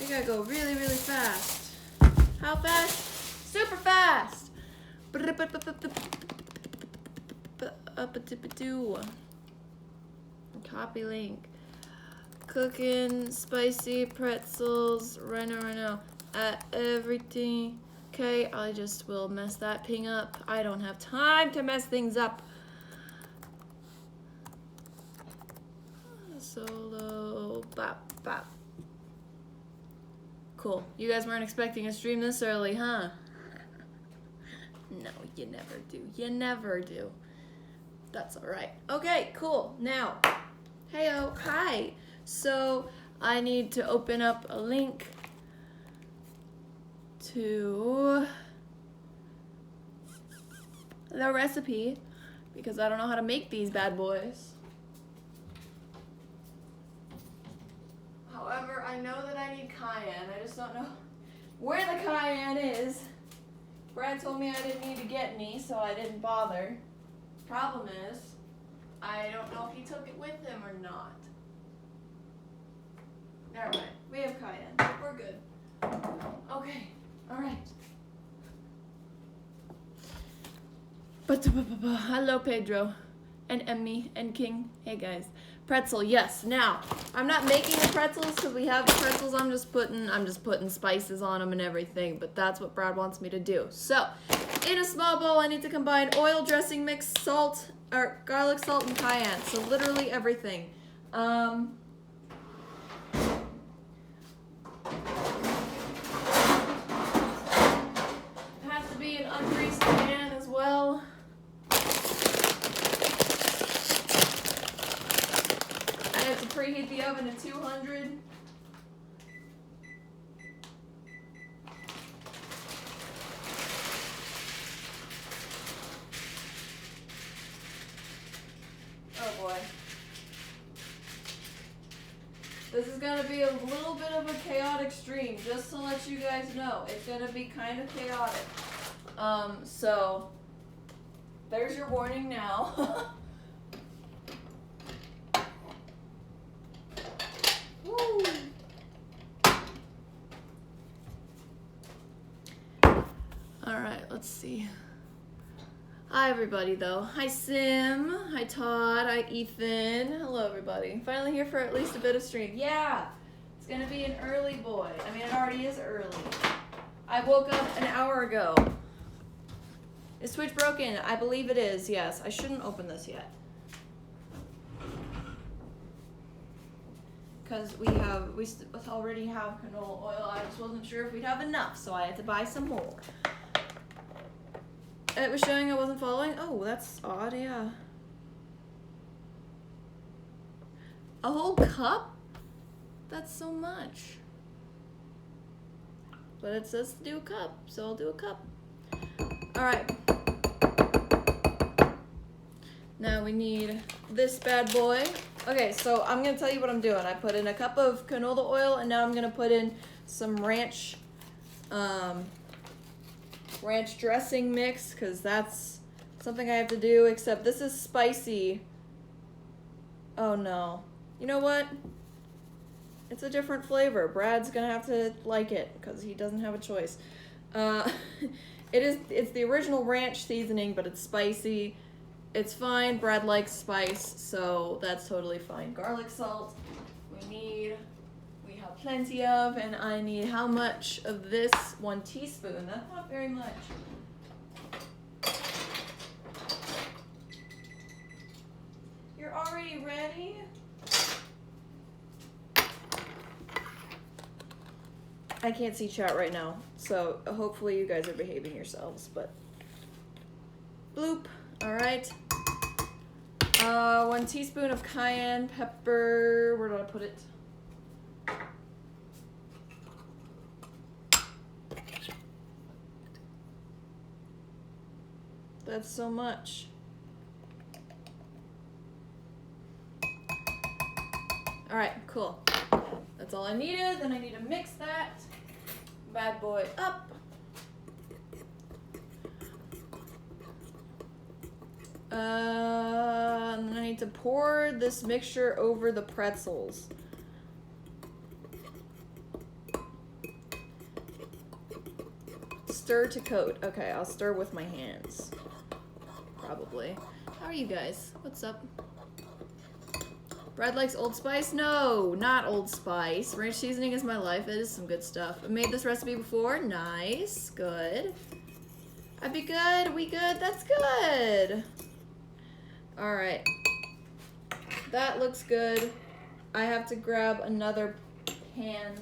You gotta go really, really fast. How fast? Super fast. Copy link. Cooking spicy pretzels right now at everything. Okay, I just will mess that ping up. I don't have time to mess things up. Solo bop bop. Cool. You guys weren't expecting a stream this early, huh? No, you never do. You never do. That's all right. Okay, cool. Now, heyo, hi. So I need to open up a link to the recipe because I don't know how to make these bad boys. However, I know that I need cayenne. I just don't know where the cayenne is. Brad told me I didn't need to get any, so I didn't bother. Problem is, I don't know if he took it with him or not. Never mind. We have cayenne. We're good. Okay. All right. Hello, Pedro, and Emmy, and King. Hey, guys. Pretzel, yes. Now, I'm not making the pretzels because we have the pretzels. I'm just putting spices on them and everything. But that's what Brad wants me to do. So, in a small bowl, I need to combine oil, dressing mix, salt, or garlic, salt, and cayenne. So literally everything. It has to be an ungreased pan as well. I have to preheat the oven to 200. Oh boy. This is going to be a little bit of a chaotic stream, just to let you guys know. It's going to be kind of chaotic. So, there's your warning now. Woo. Alright, let's see. Hi everybody though. Hi Sim. Hi Todd. Hi Ethan. Hello everybody. Finally here for at least a bit of stream. Yeah! It's gonna be an early boy. I mean, it already is early. I woke up an hour ago. Is Twitch broken? I believe it is, yes. I shouldn't open this yet. Because we already have canola oil. I just wasn't sure if we'd have enough, so I had to buy some more. It was showing I wasn't following. Oh, that's odd, yeah. A whole cup? That's so much. But it says to do a cup, so I'll do a cup. Alright. Now we need this bad boy. Okay, so I'm going to tell you what I'm doing. I put in a cup of canola oil, and now I'm going to put in some ranch dressing mix, because that's something I have to do, except this is spicy. Oh no. You know what? It's a different flavor. Brad's gonna have to like it, because he doesn't have a choice. It's the original ranch seasoning, but it's spicy. It's fine. Brad likes spice, so that's totally fine. Garlic salt, we have plenty of, and I need how much of this? 1 teaspoon. That's not very much. You're already ready? I can't see chat right now, so hopefully you guys are behaving yourselves, but bloop. All right. 1 teaspoon of cayenne pepper. Where did I put it? That's so much. All right, cool. That's all I needed. Then I need to mix that bad boy up. And then I need to pour this mixture over the pretzels. Stir to coat. Okay, I'll stir with my hands. Probably. How are you guys? What's up? Brad likes Old Spice? No, not Old Spice. Ranch seasoning is my life. It is some good stuff. I made this recipe before. Nice. Good. I'd be good. We good? That's good. Alright. That looks good. I have to grab another pan.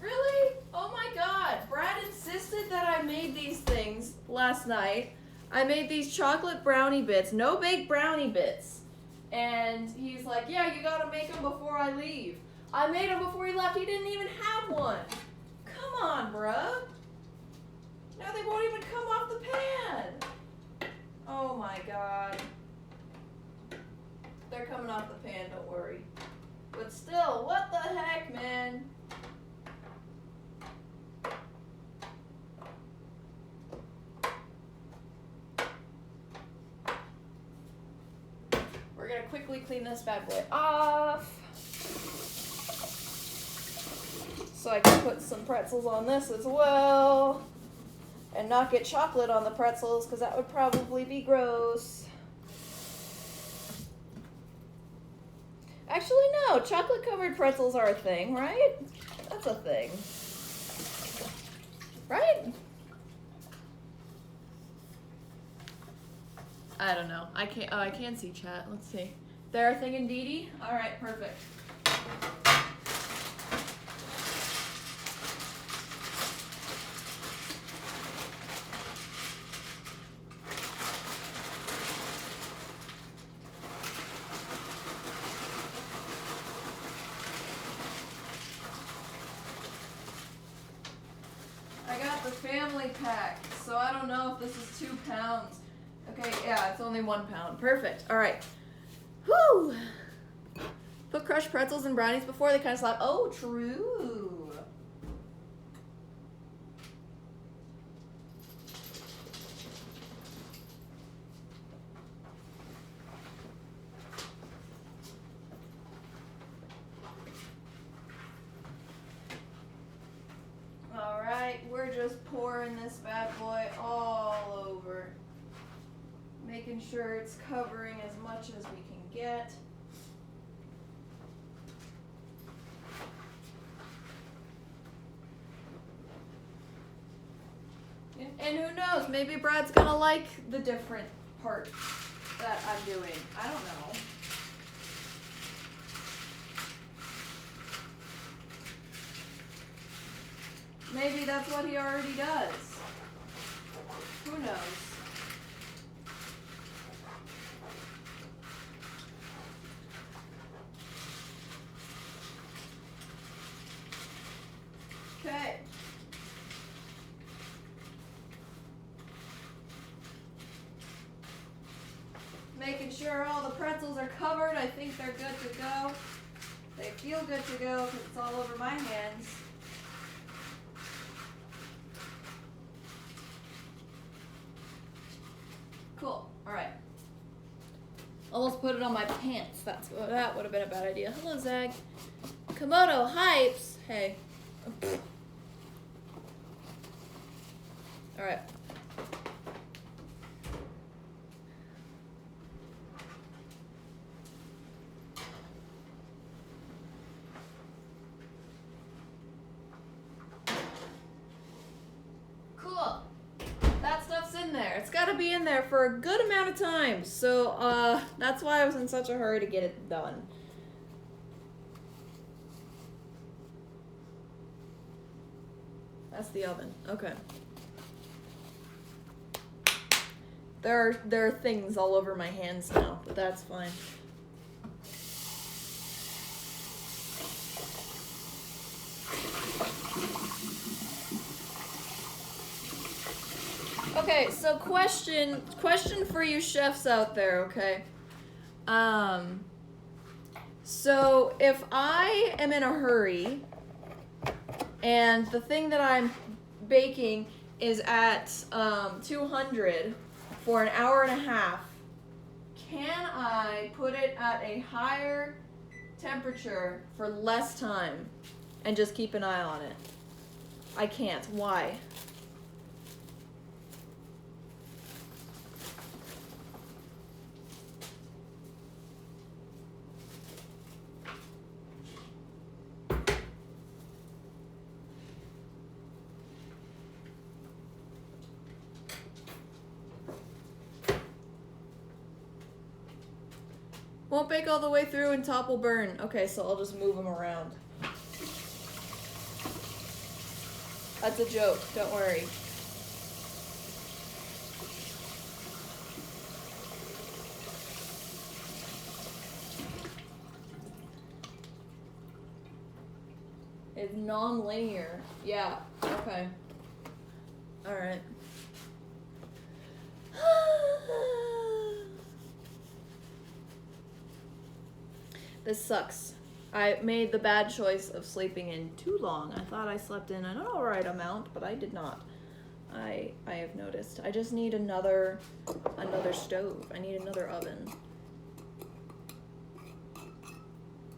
Really? Oh my god. Brad insisted that I made these things last night. I made these chocolate brownie bits. No baked brownie bits. And he's like, yeah, you gotta make them before I leave. I made them before he left. He didn't even have one. Come on, bruh. Now they won't even come off the pan. Oh my god. They're coming off the pan, don't worry. But still, what the heck, man? We're gonna quickly clean this bad boy off. So I can put some pretzels on this as well. And not get chocolate on the pretzels, because that would probably be gross. Actually, no. Chocolate-covered pretzels are a thing, right? That's a thing. Right? I don't know. I can't. Oh, I can see chat. Let's see. They're a thing indeedy? All right, perfect. I got the family pack, so I don't know if this is 2 pounds. Okay, yeah, it's only 1 pound. Perfect. All right. Whew. Put crushed pretzels and brownies before they kind of slap. Oh, true. All right, we're just pouring this bad boy all over. Making sure it's covering as much as we can get. And who knows, maybe Brad's gonna like the different part that I'm doing. I don't know. Maybe that's what he already does. Who knows? Okay. Making sure all the pretzels are covered. I think they're good to go. They feel good to go because it's all over my hands. Cool. All right. Almost put it on my pants. That would have been a bad idea. Hello, Zag. Komodo Hypes. Hey. All right. Cool. That stuff's in there. It's got to be in there for a good amount of time. So that's why I was in such a hurry to get it done. That's the oven. Okay. There are things all over my hands now, but that's fine. Okay, so question for you chefs out there, okay? So if I am in a hurry and the thing that I'm baking is at 200 for an hour and a half, can I put it at a higher temperature for less time and just keep an eye on it? I can't. Why? Won't bake all the way through and top will burn. Okay, so I'll just move them around. That's a joke, don't worry. It's non-linear. Yeah, okay. Alright. This sucks. I made the bad choice of sleeping in too long. I thought I slept in an alright amount, but I did not. I have noticed. I just need another stove. I need another oven.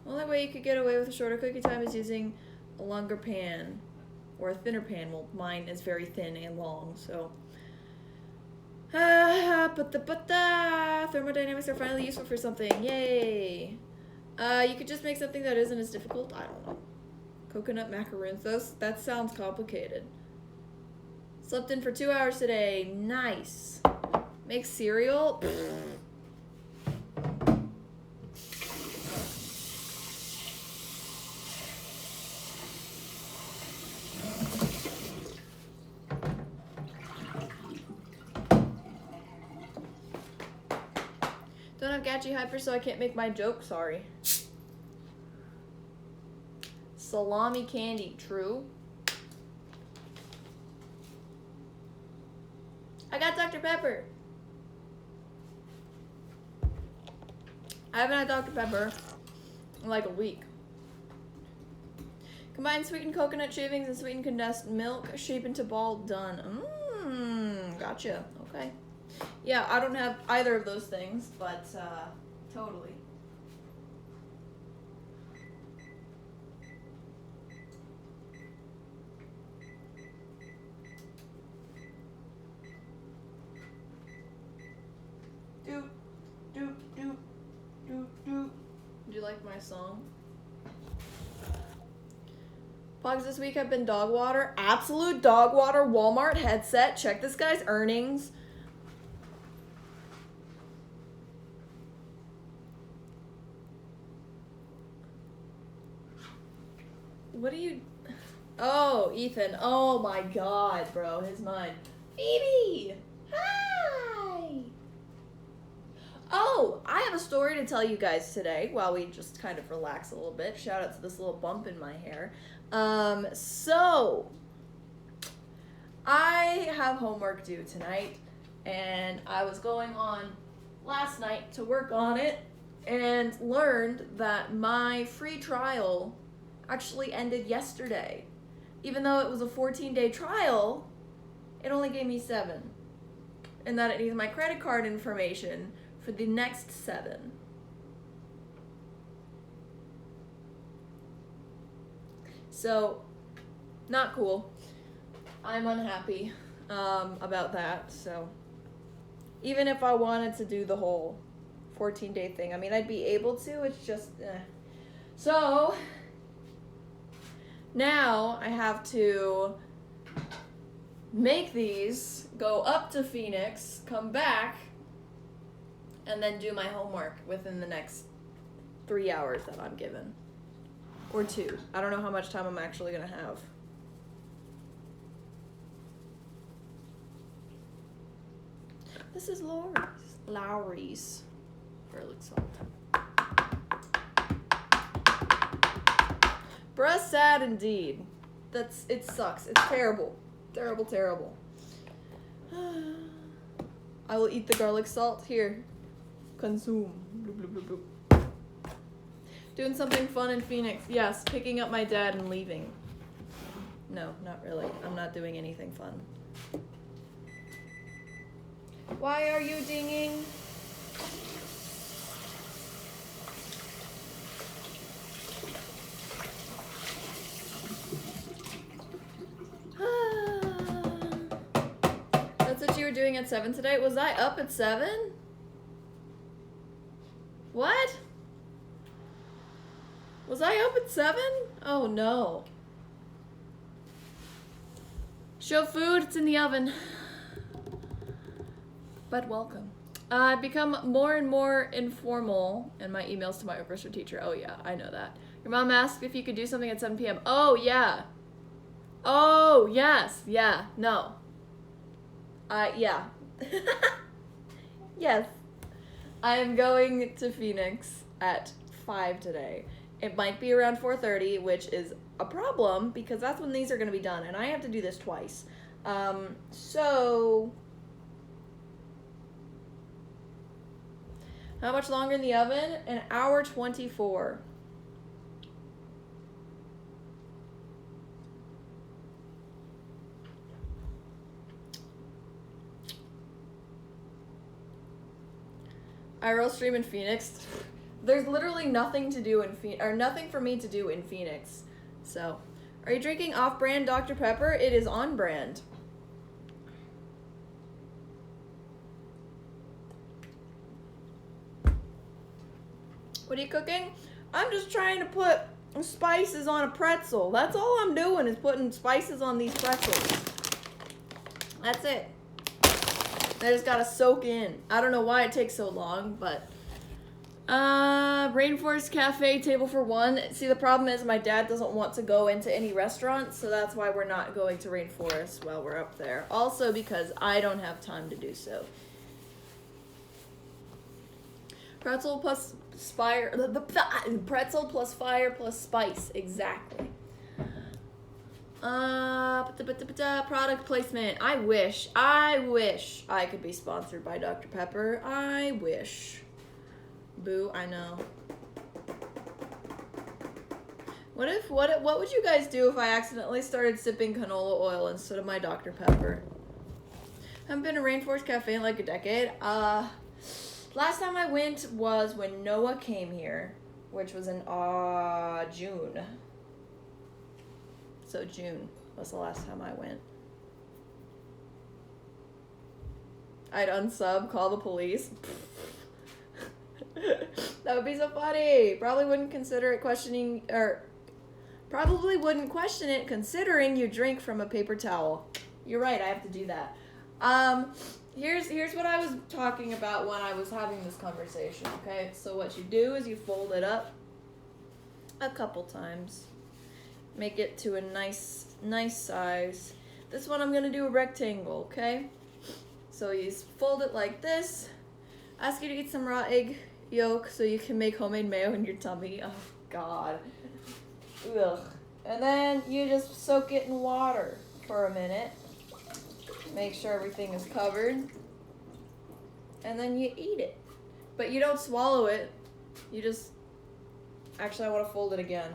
Only way you could get away with a shorter cooking time is using a longer pan or a thinner pan. Well, mine is very thin and long, so. Thermodynamics are finally useful for something. Yay! You could just make something that isn't as difficult. I don't know. Coconut macaroons. That sounds complicated. Slept in for 2 hours today. Nice. Make cereal. Don't have Gachi Hyper, so I can't make my joke. Sorry. Salami candy. True. I got Dr. Pepper. I haven't had Dr. Pepper in like a week. Combine sweetened coconut shavings and sweetened condensed milk. Shape into ball. Done. Gotcha. Okay. Yeah, I don't have either of those things, but totally. Do. Do you like my song? Pogs this week have been dog water. Absolute dog water Walmart headset. Check this guy's earnings. What are you... Oh, Ethan. Oh my god, bro. His mind. Phoebe! Hi! Oh, I have a story to tell you guys today while we just kind of relax a little bit. Shout out to this little bump in my hair. So, I have homework due tonight, and I was going on last night to work on it and learned that my free trial actually ended yesterday. Even though it was a 14-day trial, it only gave me 7. And that it needs my credit card information for the next 7. So, not cool. I'm unhappy about that. So, even if I wanted to do the whole 14-day thing, I mean, I'd be able to. It's just, So, now I have to make these, go up to Phoenix, come back, and then do my homework within the next 3 hours that I'm given. Or 2. I don't know how much time I'm actually going to have. This is Lowry's garlic salt. Bruh, sad indeed. It sucks. It's terrible. Terrible, terrible. I will eat the garlic salt. Here. Consume. Bloop, bloop, bloop, bloop. Doing something fun in Phoenix. Yes, picking up my dad and leaving. No, not really. I'm not doing anything fun. Why are you dinging? at 7 today? Was I up at 7? What? Was I up at 7? Oh no. Show food, it's in the oven. But welcome. I've become more and more informal in my emails to my orchestra teacher. Oh yeah, I know that. Your mom asked if you could do something at 7 p.m. Oh yeah. Oh yes, yeah, no. Yeah. Yes. I am going to Phoenix at 5 today. It might be around 4:30, which is a problem because that's when these are going to be done, and I have to do this twice. So how much longer in the oven? An hour 24. IRL stream in Phoenix. There's literally nothing to do in Phoenix, or nothing for me to do in Phoenix. So, are you drinking off-brand Dr. Pepper? It is on brand. What are you cooking? I'm just trying to put spices on a pretzel. That's all I'm doing is putting spices on these pretzels. That's it. They just gotta soak in. I don't know why it takes so long, but Rainforest Cafe, table for one. See, the problem is my dad doesn't want to go into any restaurants, so that's why we're not going to Rainforest while we're up there. Also because I don't have time to do so. Pretzel plus fire, pretzel plus fire plus spice, exactly. Product placement. I wish I could be sponsored by Dr. Pepper. I wish. Boo, I know. What would you guys do if I accidentally started sipping canola oil instead of my Dr. Pepper? Haven't been to Rainforest Cafe in like a decade. Last time I went was when Noah came here, which was in June. So June was the last time I went. I'd unsub, call the police. That would be so funny. Probably wouldn't question it considering you drink from a paper towel. You're right, I have to do that. Here's what I was talking about when I was having this conversation, okay? So what you do is you fold it up a couple times. Make it to a nice size. This one I'm gonna do a rectangle, okay? So you fold it like this. Ask you to eat some raw egg yolk so you can make homemade mayo in your tummy. Oh God. Ugh. And then you just soak it in water for a minute. Make sure everything is covered. And then you eat it. But you don't swallow it. You just... Actually, I want to fold it again.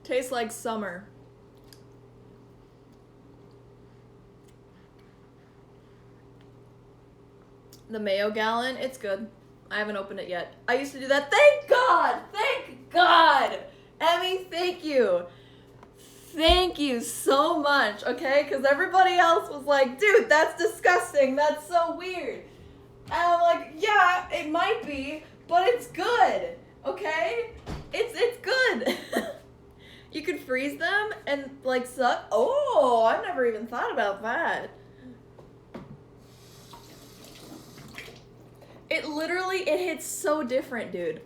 Tastes like summer. The mayo gallon, it's good. I haven't opened it yet. I used to do that. Thank God! Thank God! Emmy, thank you. Thank you so much, okay? Because everybody else was like, dude, that's disgusting. That's so weird. And I'm like, yeah, it might be, but it's good, okay? It's good. You could freeze them and like suck. Oh, I never even thought about that. It hits so different, dude.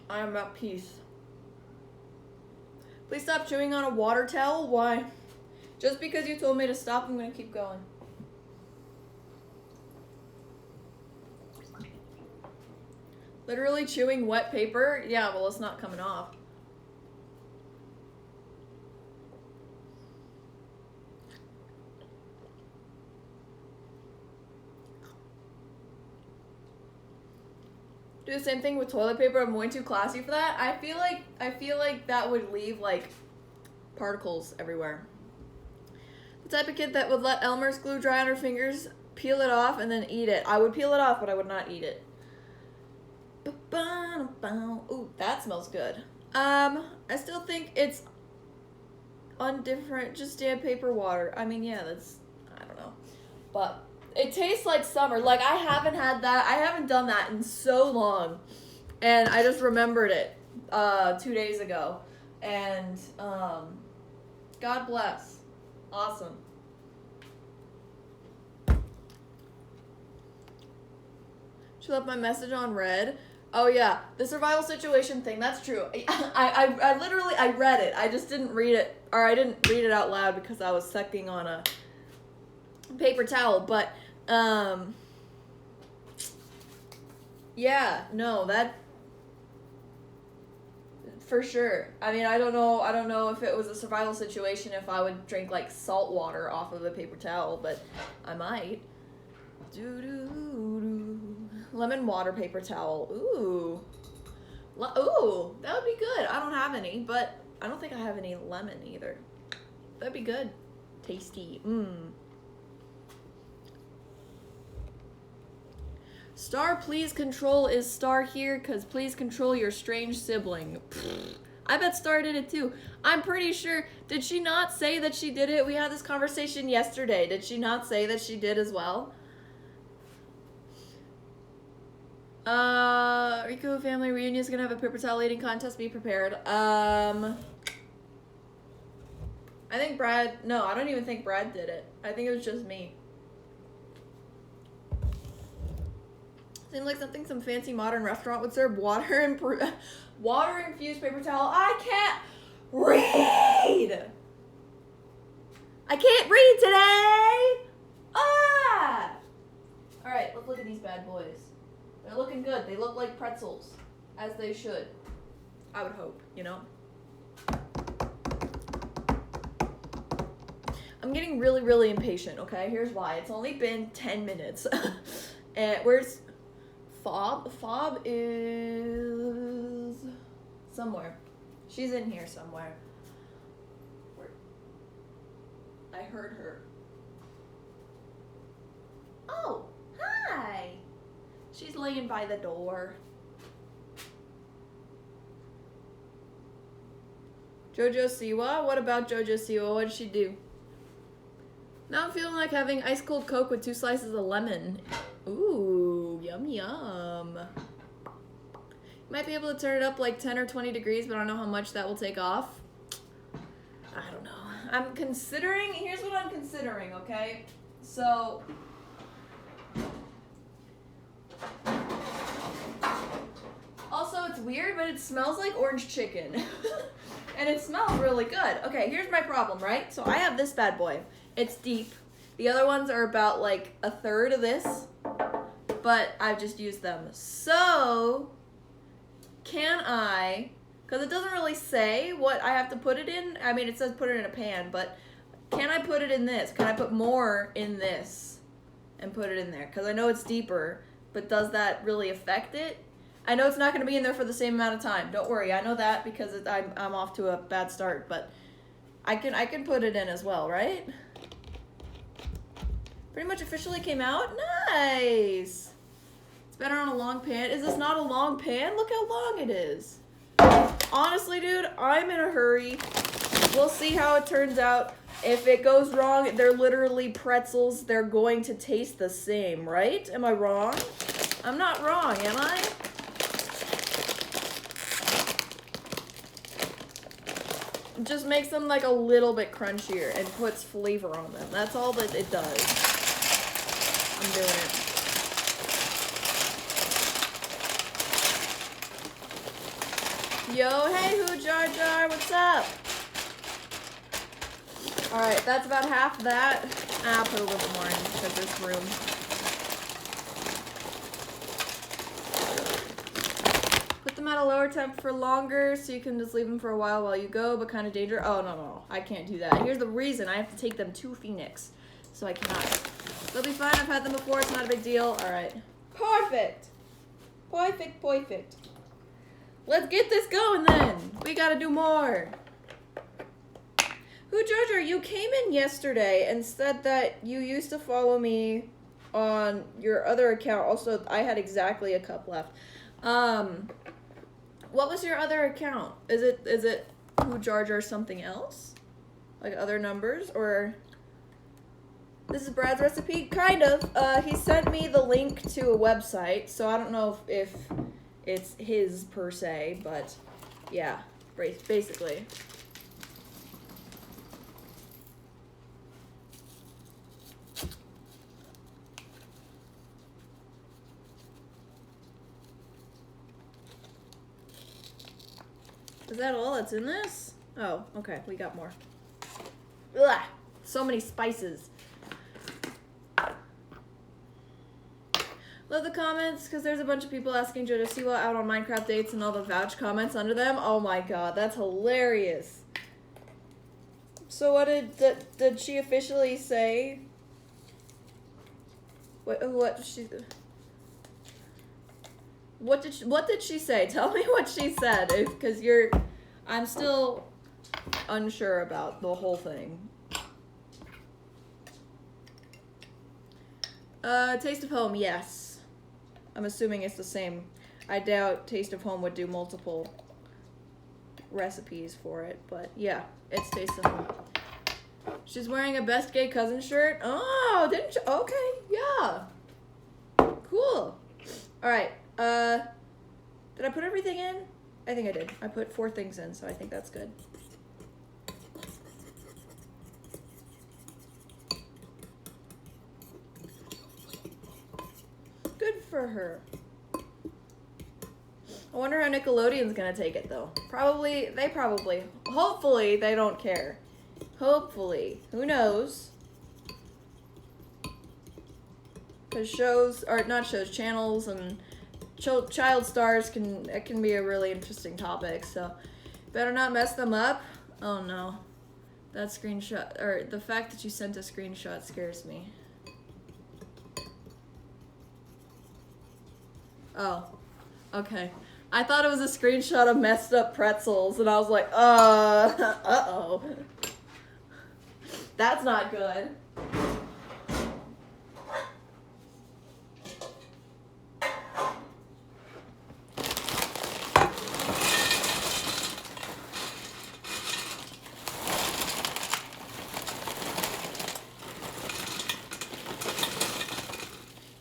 I am at peace. Please stop chewing on a water towel. Why? Just because you told me to stop, I'm gonna keep going. Literally chewing wet paper? Yeah, well, it's not coming off. Do the same thing with toilet paper. I'm way too classy for that. I feel like that would leave like particles everywhere. The type of kid that would let Elmer's glue dry on her fingers, peel it off, and then eat it. I would peel it off, but I would not eat it. Ooh, that smells good. I still think it's undifferent, just damn paper water. I mean, yeah, that's, I don't know. But it tastes like summer. Like, I haven't had that. I haven't done that in so long. And I just remembered it 2 days ago. And God bless. Awesome. She left my message on red. Oh yeah, the survival situation thing, that's true. I literally, I read it. I just didn't read it, or I didn't read it out loud because I was sucking on a paper towel, but, yeah, no, that, for sure. I mean, I don't know if it was a survival situation, if I would drink, like, salt water off of a paper towel, but I might. Lemon water paper towel. Ooh. Ooh, that would be good. I don't have any, but I don't think I have any lemon either. That'd be good. Tasty. Star, please control is Star here, because please control your strange sibling. I bet Star did it too. I'm pretty sure. Did she not say that she did it? We had this conversation yesterday. Did she not say that she did as well? Rico family reunion is gonna have a paper towel eating contest. Be prepared. I think Brad. No, I don't even think Brad did it. I think it was just me. Seems like something some fancy modern restaurant would serve. Water infused paper towel. I can't read. I can't read today. Ah. All right, let's look at these bad boys. They're looking good. They look like pretzels, as they should. I would hope, you know? I'm getting really, really impatient, okay? Here's why. It's only been 10 minutes. And where's Fob? Fob is somewhere. She's in here somewhere. I heard her. Oh, hi. She's laying by the door. Jojo Siwa? What about Jojo Siwa? What did she do? Now I'm feeling like having ice cold Coke with 2 slices of lemon. Ooh, yum yum. You might be able to turn it up like 10 or 20 degrees, but I don't know how much that will take off. I don't know. I'm considering, here's what I'm considering, okay? So, also, it's weird, but it smells like orange chicken. And it smells really good. Okay, here's my problem, right? So I have this bad boy. It's deep. The other ones are about like a third of this, but I've just used them. So, can I, because it doesn't really say what I have to put it in. I mean, it says put it in a pan, but can I put it in this? Can I put more in this and put it in there? Because I know it's deeper, but does that really affect it? I know it's not going to be in there for the same amount of time. Don't worry, I know that because I'm off to a bad start, but I can put it in as well, right? Pretty much officially came out. Nice. It's better on a long pan. Is this not a long pan? Look how long it is. Honestly, dude, I'm in a hurry. We'll see how it turns out. If it goes wrong, they're literally pretzels. They're going to taste the same, right? Am I wrong? I'm not wrong, am I? It just makes them like a little bit crunchier and puts flavor on them. That's all that it does. I'm doing it. Yo, hey, Who Jar Jar, what's up? Alright, that's about half that. I'll put a little bit more in because there's room. Put them at a lower temp for longer so you can just leave them for a while you go, but kind of dangerous. Oh, no, I can't do that. Here's the reason. I have to take them to Phoenix, so I cannot. They'll be fine. I've had them before. It's not a big deal. Alright. Perfect. Perfect. Let's get this going then. We gotta do more. Who, Jojo, you came in yesterday and said that you used to follow me on your other account. Also, I had exactly a cup left. What was your other account? Is it Who Jar Jar something else? Like other numbers? Or this is Brad's recipe? Kind of. He sent me the link to a website, so I don't know if it's his per se, but yeah, basically. Is that all that's in this? Oh, okay, we got more. Ugh, so many spices. Love the comments, because there's a bunch of people asking Jojo Siwa out on Minecraft dates and all the vouch comments under them. Oh my god, that's hilarious. So what did she officially say? What did she say? Tell me what she said, because I'm still unsure about the whole thing. Taste of Home, yes. I'm assuming it's the same. I doubt Taste of Home would do multiple recipes for it, but yeah, it's Taste of Home. She's wearing a Best Gay Cousin shirt. Oh, didn't you? Okay, yeah. Cool. All right. Did I put everything in? I think I did. I put 4 things in, so I think that's good. Good for her. I wonder how Nickelodeon's gonna take it, though. Probably. Hopefully, they don't care. Hopefully. Who knows? Because channels and child stars can be a really interesting topic, so better not mess them up. Oh no. That screenshot, or the fact that you sent a screenshot scares me. Oh, okay. I thought it was a screenshot of messed up pretzels, and I was like, uh-oh. That's not good.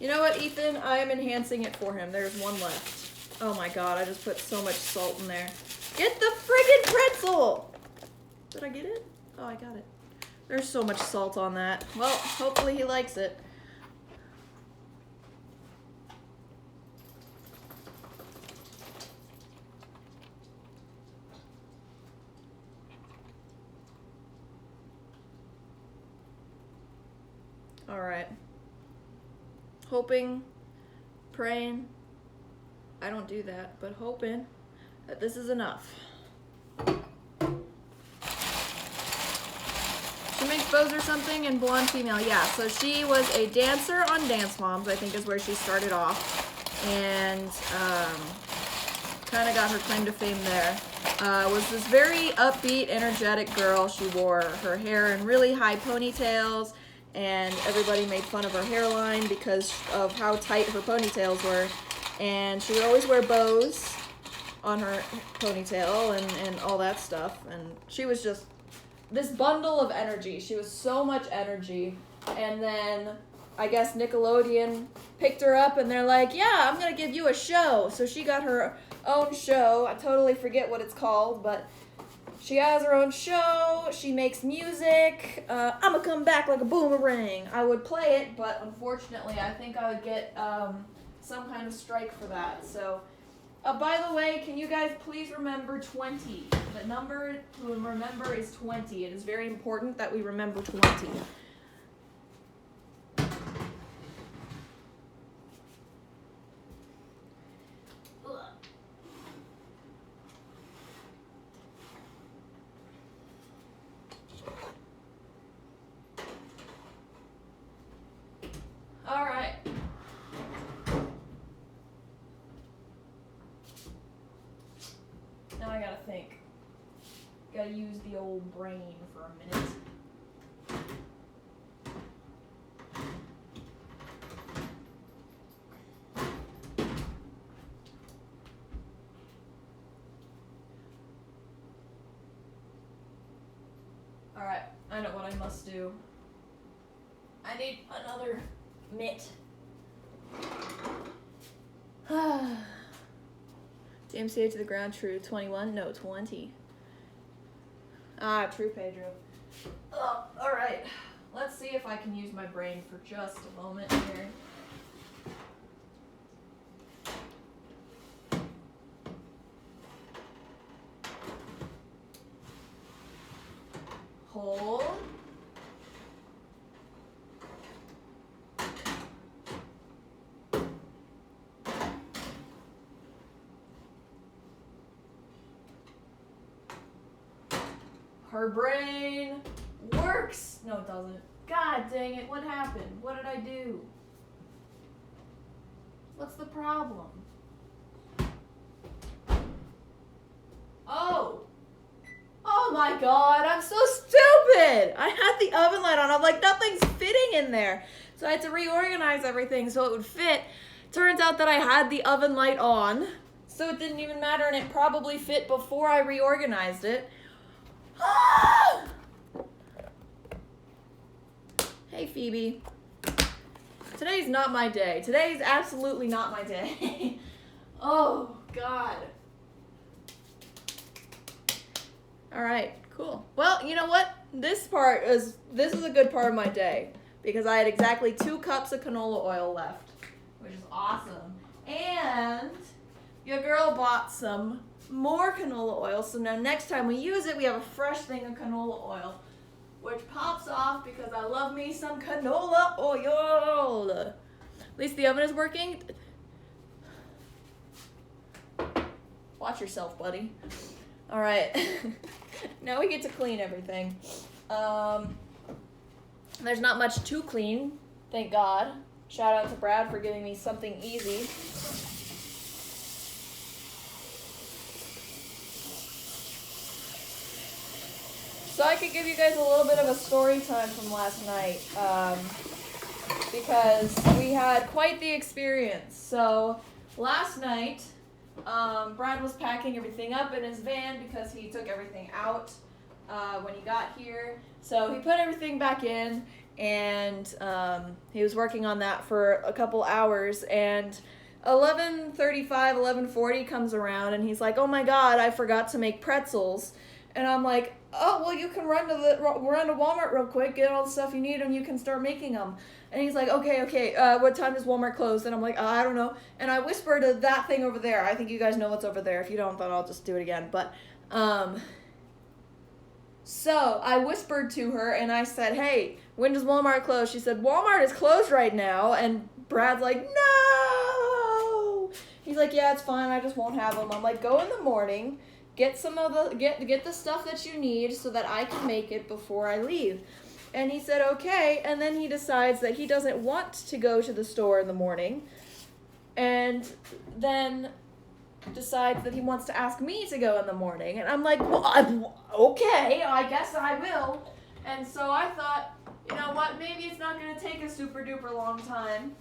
You know what, Ethan? I am enhancing it for him. There's one left. Oh my god, I just put so much salt in there. Get the friggin' pretzel! Did I get it? Oh, I got it. There's so much salt on that. Well, hopefully he likes it. Alright. Hoping, praying, I don't do that, but hoping that this is enough. She makes bows or something and blonde female. Yeah, so she was a dancer on Dance Moms, I think is where she started off. And kind of got her claim to fame there. Was this very upbeat, energetic girl. She wore her hair in really high ponytails, and everybody made fun of her hairline because of how tight her ponytails were. And she would always wear bows on her ponytail and all that stuff. And she was just this bundle of energy. She was so much energy. And then I guess Nickelodeon picked her up and they're like, yeah, I'm going to give you a show. So she got her own show. I totally forget what it's called, but she has her own show. She makes music. I'm going to come back like a boomerang. I would play it, but unfortunately I think I would get some kind of strike for that. So, by the way, can you guys please remember 20? The number to remember is 20. It is very important that we remember 20. All right. Now I gotta think. Gotta use the old brain for a minute. Alright, I know what I must do. I need another mitt. DMCA to the ground, true. 21? No, 20. Ah, true, Pedro. Oh, alright. Let's see if I can use my brain for just a moment here. Hold. Her brain works. No, it doesn't. God dang it, what happened? What did I do? What's the problem? Oh. Oh my god, I'm so stupid! I had the oven light on. I'm like, nothing's fitting in there. So I had to reorganize everything so it would fit. Turns out that I had the oven light on, so it didn't even matter, and it probably fit before I reorganized it. Ah! Hey, Phoebe. Today's not my day. Today's absolutely not my day. Oh, God. All right, cool. Well, you know what? This is a good part of my day because I had exactly 2 cups of canola oil left, which is awesome. And your girl bought some more canola oil, so now next time we use it, we have a fresh thing of canola oil, which pops off because I love me some canola oil. At least the oven is working. Watch yourself, buddy. All right, now we get to clean everything. There's not much to clean, thank God. Shout out to Brad for giving me something easy. So I could give you guys a little bit of a story time from last night, because we had quite the experience. So last night, Brad was packing everything up in his van because he took everything out when he got here. So he put everything back in, and he was working on that for a couple hours, and 11:35, 11:40 comes around, and he's like, oh my god, I forgot to make pretzels. And I'm like, oh, well, you can run to Walmart real quick, get all the stuff you need, and you can start making them. And he's like, okay, what time does Walmart close? And I'm like, I don't know. And I whispered to that thing over there. I think you guys know what's over there. If you don't, then I'll just do it again. But, so I whispered to her, and I said, hey, when does Walmart close? She said, Walmart is closed right now. And Brad's like, no! He's like, yeah, it's fine. I just won't have them. I'm like, go in the morning. Get some of the get the stuff that you need so that I can make it before I leave. And he said okay, and then he decides that he doesn't want to go to the store in the morning, and then decides that he wants to ask me to go in the morning. And I'm like, well, okay, I guess I will. And so I thought, you know what, maybe it's not going to take a super duper long time,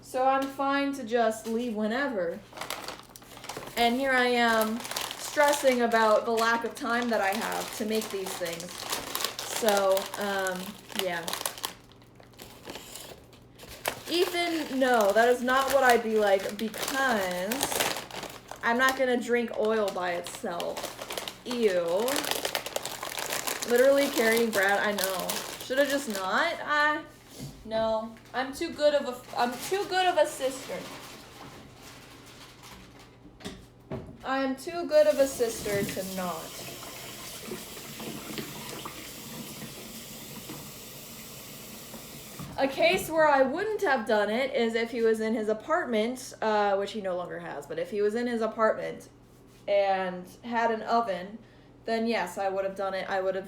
so I'm fine to just leave whenever. And here I am, stressing about the lack of time that I have to make these things. So, yeah. Ethan, no, that is not what I'd be like, because I'm not gonna drink oil by itself. Ew. Literally carrying Brad, I know. Should have just not? No. I'm too good of a sister. I'm too good of a sister to not. A case where I wouldn't have done it is if he was in his apartment, which he no longer has, but if he was in his apartment and had an oven, then yes, I would have done it. I wouldn't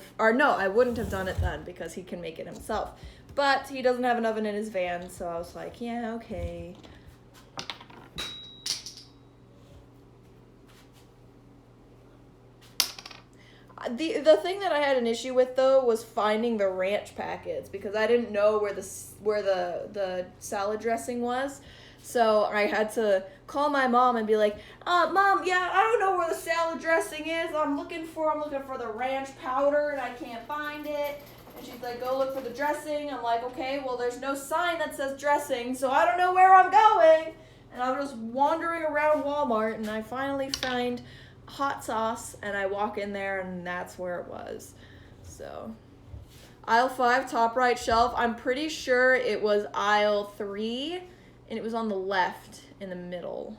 have done it then because he can make it himself. But he doesn't have an oven in his van, so I was like, yeah, okay. The thing that I had an issue with though was finding the ranch packets because I didn't know where the salad dressing was. So I had to call my mom and be like, Mom, yeah, I don't know where the salad dressing is. I'm looking for the ranch powder and I can't find it. And she's like, go look for the dressing. I'm like, okay, well, there's no sign that says dressing, so I don't know where I'm going. And I was just wandering around Walmart, and I finally find hot sauce, and I walk in there, and that's where it was. So, aisle 5, top right shelf. I'm pretty sure it was aisle 3, and it was on the left in the middle.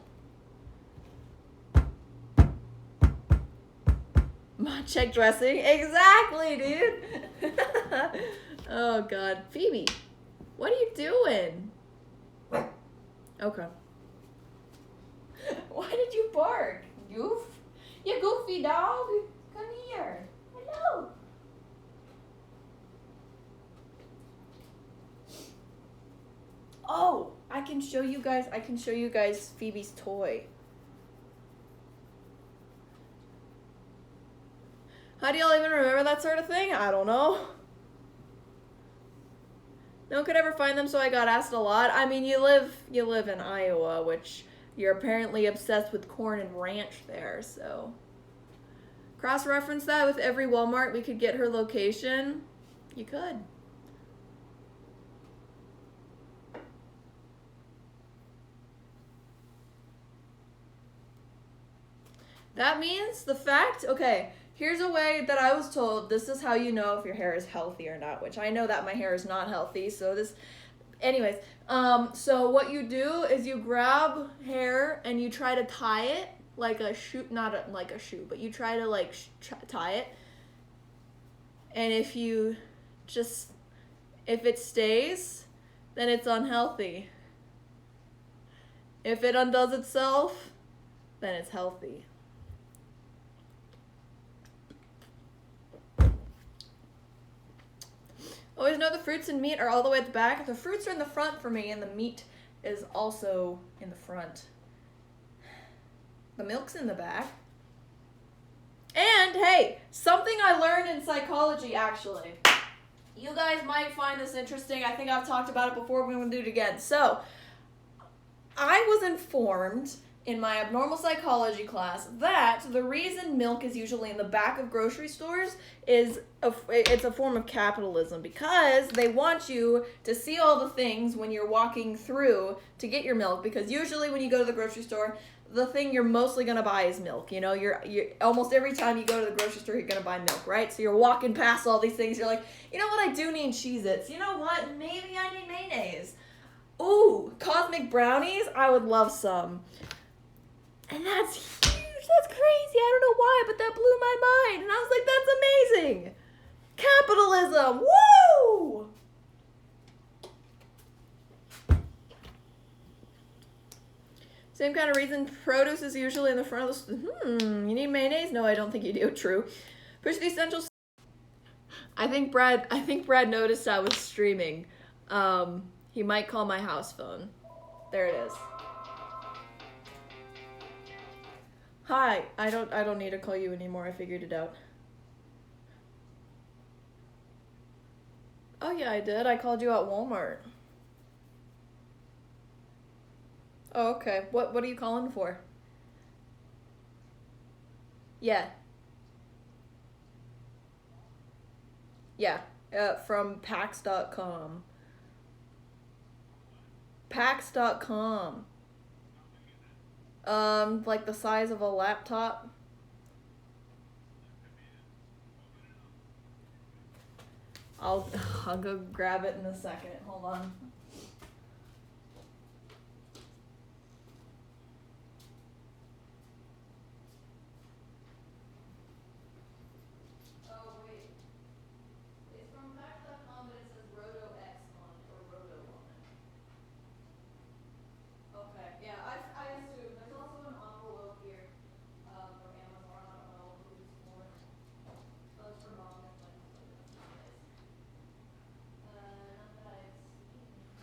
Check dressing. Exactly, dude. Oh, God. Phoebe, what are you doing? Okay. Why did you bark? Goof? You goofy dog. Come here. Hello. Oh, I can show you guys Phoebe's toy. How do y'all even remember that sort of thing? I don't know. No one could ever find them, so I got asked a lot. I mean, you live in Iowa, which you're apparently obsessed with corn and ranch there, so. Cross-reference that with every Walmart we could get her location. You could. That means the fact, okay, here's a way that I was told, this is how you know if your hair is healthy or not, which I know that my hair is not healthy, so this, anyways, so what you do is you grab hair and you try to tie it like a shoe, not like a shoe, but you try to like tie it, and if it stays, then it's unhealthy. If it undoes itself, then it's healthy. Always know the fruits and meat are all the way at the back. The fruits are in the front for me, and the meat is also in the front. The milk's in the back. And, hey, something I learned in psychology, actually. You guys might find this interesting. I think I've talked about it before. We're going to do it again. So, I was informed in my abnormal psychology class that the reason milk is usually in the back of grocery stores is it's a form of capitalism, because they want you to see all the things when you're walking through to get your milk, because usually when you go to the grocery store, the thing you're mostly going to buy is milk. You know, you're almost every time you go to the grocery store, you're going to buy milk, right? So you're walking past all these things, you're like, you know what, I do need Cheez-Its. You know what, maybe I need mayonnaise. Ooh, cosmic brownies, I would love some. And that's huge. That's crazy. I don't know why, but that blew my mind. And I was like, that's amazing. Capitalism. Woo! Same kind of reason produce is usually in the front of the... you need mayonnaise? No, I don't think you do. True. Push the essentials. I think Brad noticed I was streaming. He might call my house phone. There it is. Hi, I don't need to call you anymore. I figured it out. Oh yeah, I did. I called you at Walmart. Oh, okay. What are you calling for? Yeah. Yeah. From Pax.com. Pax.com. Like the size of a laptop. I'll go grab it in a second. Hold on. Oh wait, it's from Pax.com, but it says Roto X on it, or Roto on it. Okay, yeah, I assume. There's also an envelope here from Amazon. I don't know who's for. Oh, it's for mom. It's like, not that I've seen.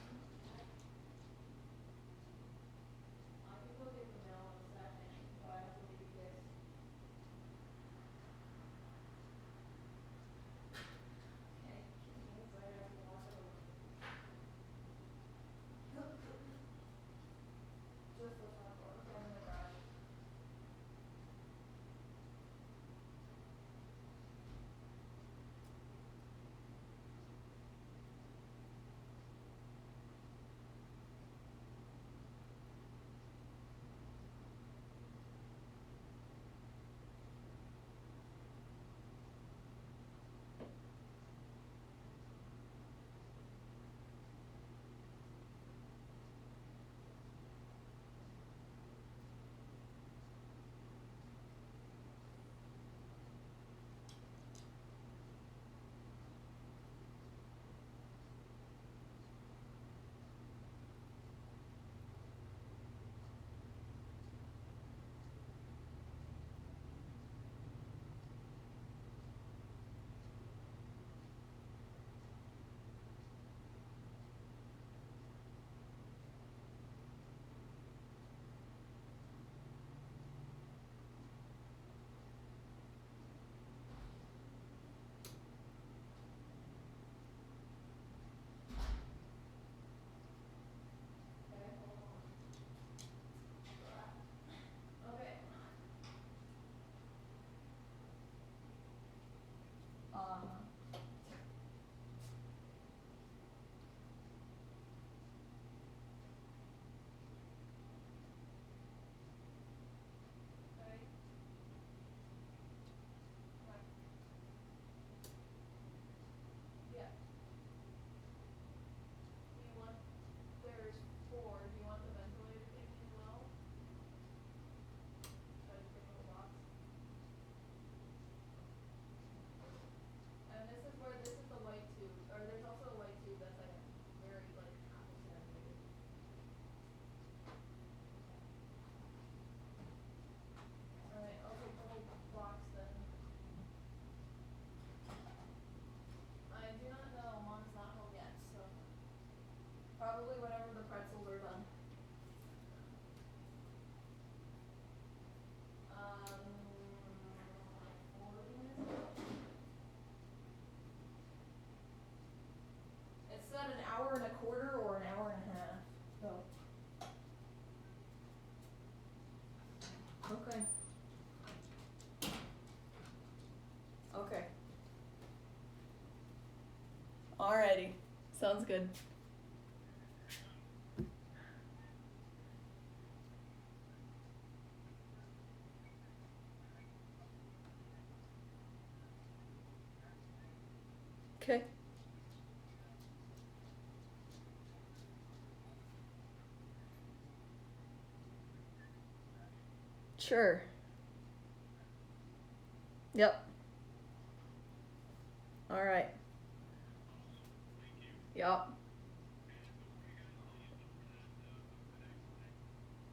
Sounds good. Okay. Sure. Yep. All right. Yep.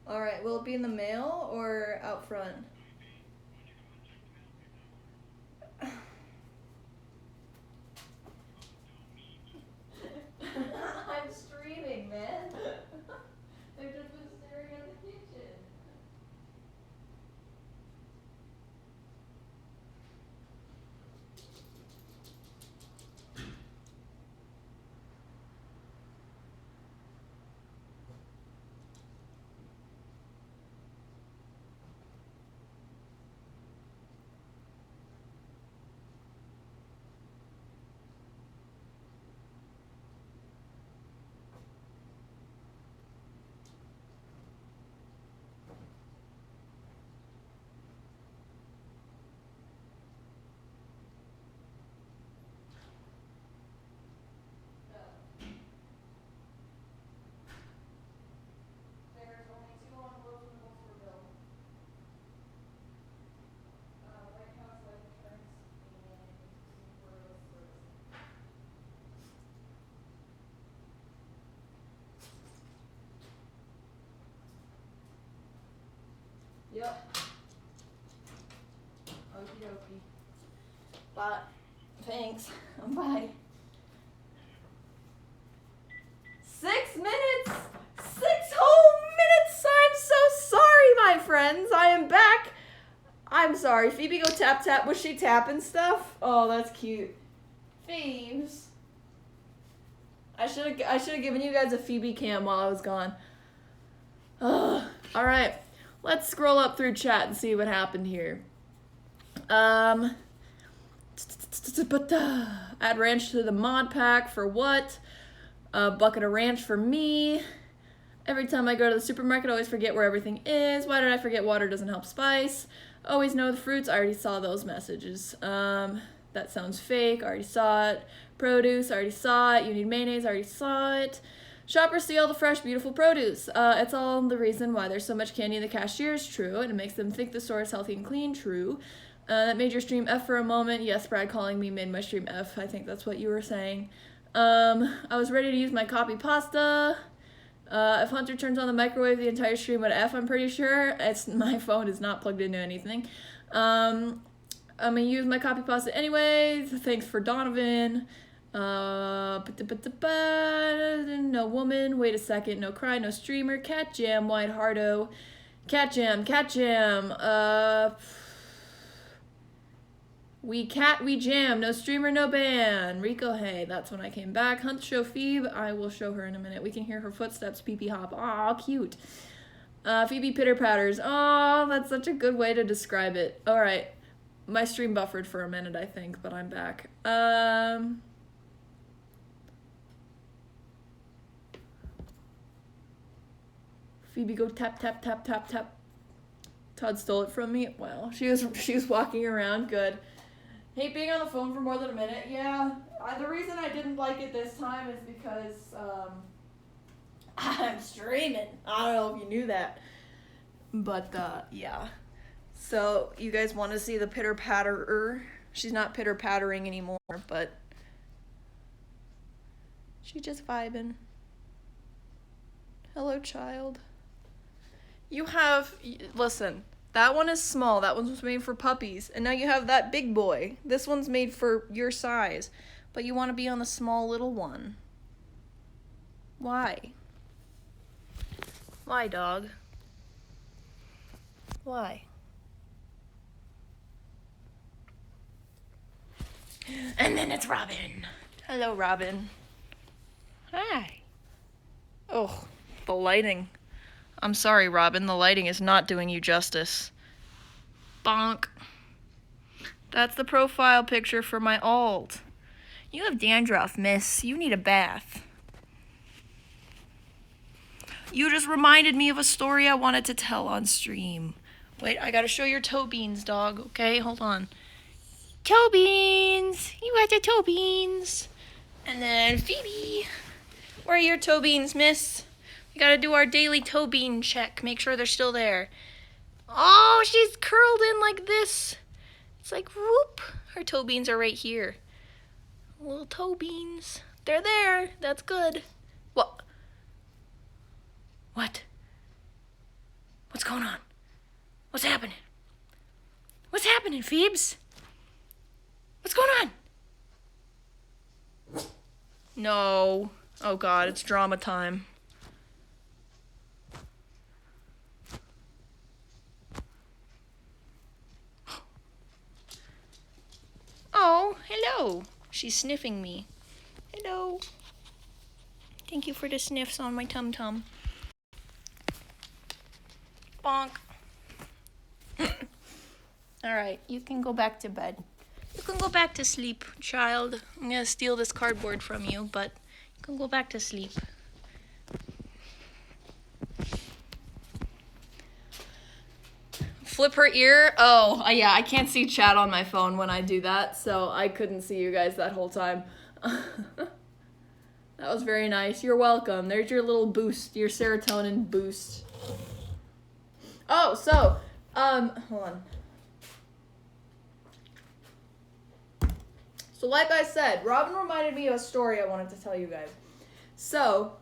All right. Will it be in the mail or out front? I'm streaming, man. They've just been staring at the kitchen. There's only 2 envelopes in the box for bill. White House life insurance and for service. Yep. Okie dokie. But thanks. Bye. 6 minutes! 6 whole minutes! I'm so sorry, my friends. I am back. I'm sorry. Phoebe, go tap tap. Was she tapping stuff? Oh, that's cute. Phoebes. I should have given you guys a Phoebe cam while I was gone. All right. Let's scroll up through chat and see what happened here. Add ranch to the mod pack for what? A bucket of ranch for me. Every time I go to the supermarket, I always forget where everything is. Why did I forget water doesn't help spice? Always know the fruits. I already saw those messages. That sounds fake. I already saw it. Produce. I already saw it. You need mayonnaise. I already saw it. Shoppers see all the fresh, beautiful produce. It's all the reason why there's so much candy in the cashiers. True. And it makes them think the store is healthy and clean. True. That made your stream F for a moment. Yes, Brad calling me made my stream F. I think that's what you were saying. I was ready to use my copy pasta. If Hunter turns on the microwave, the entire stream would F, I'm pretty sure. My phone is not plugged into anything. I'm gonna use my copy pasta anyways. Thanks for Donovan. No woman. Wait a second. No cry. No streamer. Cat jam. White Hardo. Cat jam. Cat jam. We jam. No streamer, no ban. Rico, hey, that's when I came back. Hunt, show Phoebe. I will show her in a minute. We can hear her footsteps, pee-pee hop. Aw, cute. Phoebe pitter patters. Oh, that's such a good way to describe it. All right. My stream buffered for a minute, I think, but I'm back. Phoebe, go tap, tap, tap, tap, tap. Todd stole it from me. Wow, she was walking around. Good. Hate being on the phone for more than a minute. Yeah, the reason I didn't like it this time is because I'm streaming. I don't know if you knew that, but yeah. So you guys want to see the pitter patterer? She's not pitter pattering anymore, but she's just vibing. Hello, child. Listen, that one is small. That one was made for puppies. And now you have that big boy. This one's made for your size. But you want to be on the small little one. Why? Why, dog? Why? And then it's Robin. Hello, Robin. Hi. Oh, the lighting. I'm sorry, Robin. The lighting is not doing you justice. Bonk. That's the profile picture for my alt. You have dandruff, miss. You need a bath. You just reminded me of a story I wanted to tell on stream. Wait, I gotta show your toe beans, dog. Okay, hold on. Toe beans! You got the toe beans. And then Phoebe. Where are your toe beans, miss? We gotta do our daily toe bean check. Make sure they're still there. Oh, she's curled in like this. It's like, whoop. Her toe beans are right here. Little toe beans. They're there. That's good. What? What? What's going on? What's happening? What's happening, Phoebes? What's going on? No. Oh God, it's drama time. Oh, hello. She's sniffing me. Hello. Thank you for the sniffs on my tum-tum. Bonk. All right, you can go back to bed. You can go back to sleep, child. I'm gonna steal this cardboard from you, but you can go back to sleep. Flip her ear? Oh, yeah, I can't see chat on my phone when I do that, so I couldn't see you guys that whole time. That was very nice. You're welcome. There's your little boost, your serotonin boost. Oh, so, hold on. So like I said, Robin reminded me of a story I wanted to tell you guys. So,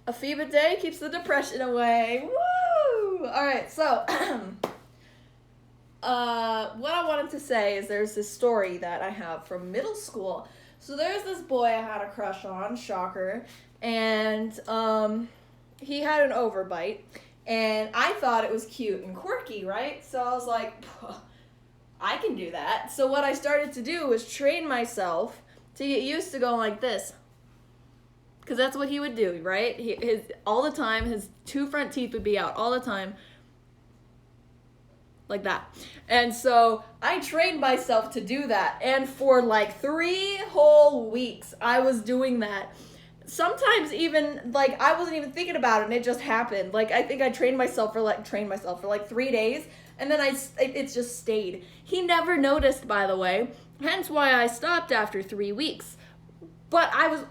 a Phoebe day keeps the depression away. Woo! Alright, so, what I wanted to say is there's this story that I have from middle school. So there's this boy I had a crush on, shocker, and he had an overbite, and I thought it was cute and quirky, right? So I was like, I can do that. So what I started to do was train myself to get used to going like this. Because that's what he would do, right? All the time, his two front teeth would be out all the time. Like that. And so I trained myself to do that. And for like 3 whole weeks, I was doing that. Sometimes even, like, I wasn't even thinking about it and it just happened. Like, I think I trained myself for like 3 days. And then it just stayed. He never noticed, by the way. Hence why I stopped after 3 weeks. But I was...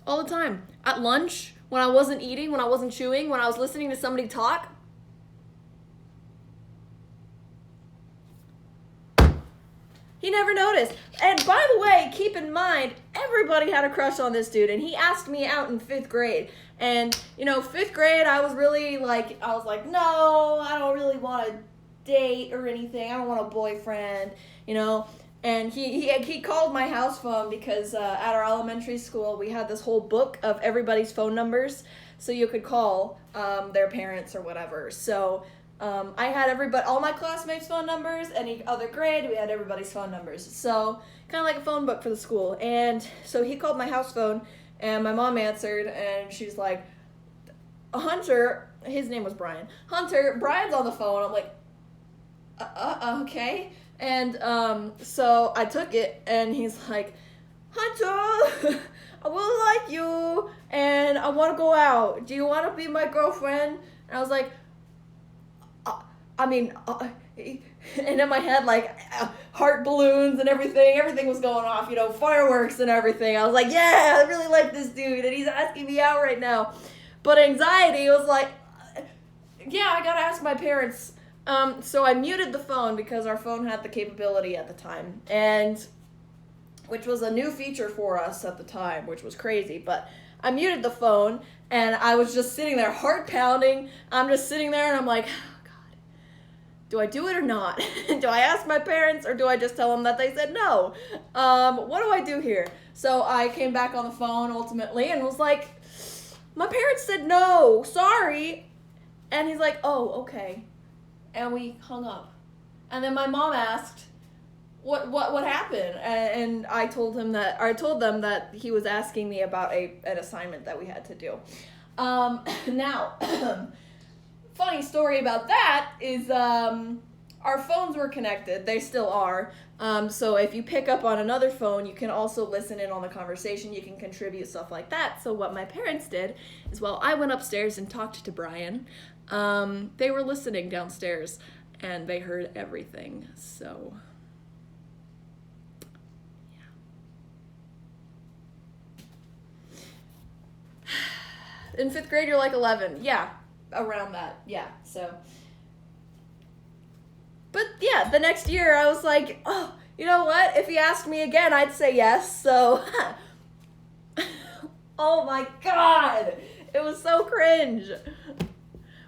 all the time. At lunch, when I wasn't eating, when I wasn't chewing, when I was listening to somebody talk. He never noticed. And by the way, keep in mind, everybody had a crush on this dude. And he asked me out in 5th grade. And, 5th grade, I was like, no, I don't really want to date or anything. I don't want a boyfriend, And he called my house phone because at our elementary school, we had this whole book of everybody's phone numbers. So you could call their parents or whatever. So I had all my classmates' phone numbers. Any other grade, we had everybody's phone numbers. So kind of like a phone book for the school. And so he called my house phone. And my mom answered, and she's like, Hunter, his name was Brian. Hunter, Brian's on the phone. I'm like, okay. And so I took it, and he's like, Hunter, I really like you, and I want to go out. Do you want to be my girlfriend? And I was like, and in my head, like, heart balloons and everything was going off, fireworks and everything. I was like, yeah, I really like this dude, and he's asking me out right now. But anxiety was like, yeah, I gotta ask my parents. So I muted the phone because our phone had the capability at the time, and which was a new feature for us at the time, which was crazy. But I muted the phone, and I was just sitting there, heart pounding. I'm just sitting there, and I'm like, do I do it or not? Do I ask my parents or do I just tell them that they said no? What do I do here? So I came back on the phone ultimately and was like, my parents said no, sorry. And he's like, oh, okay. And we hung up. And then my mom asked, what happened? And I told them that he was asking me about an assignment that we had to do. Now, funny story about that is our our phones were connected. They still are. So if you pick up on another phone, you can also listen in on the conversation. You can contribute, stuff like that. So what my parents did is, while I went upstairs and talked to Brian, they were listening downstairs, and they heard everything. So in 5th grade, you're like 11. Yeah, around that. Yeah, so. But yeah, the next year I was like, oh, you know what? If he asked me again, I'd say yes. So, oh my God. It was so cringe.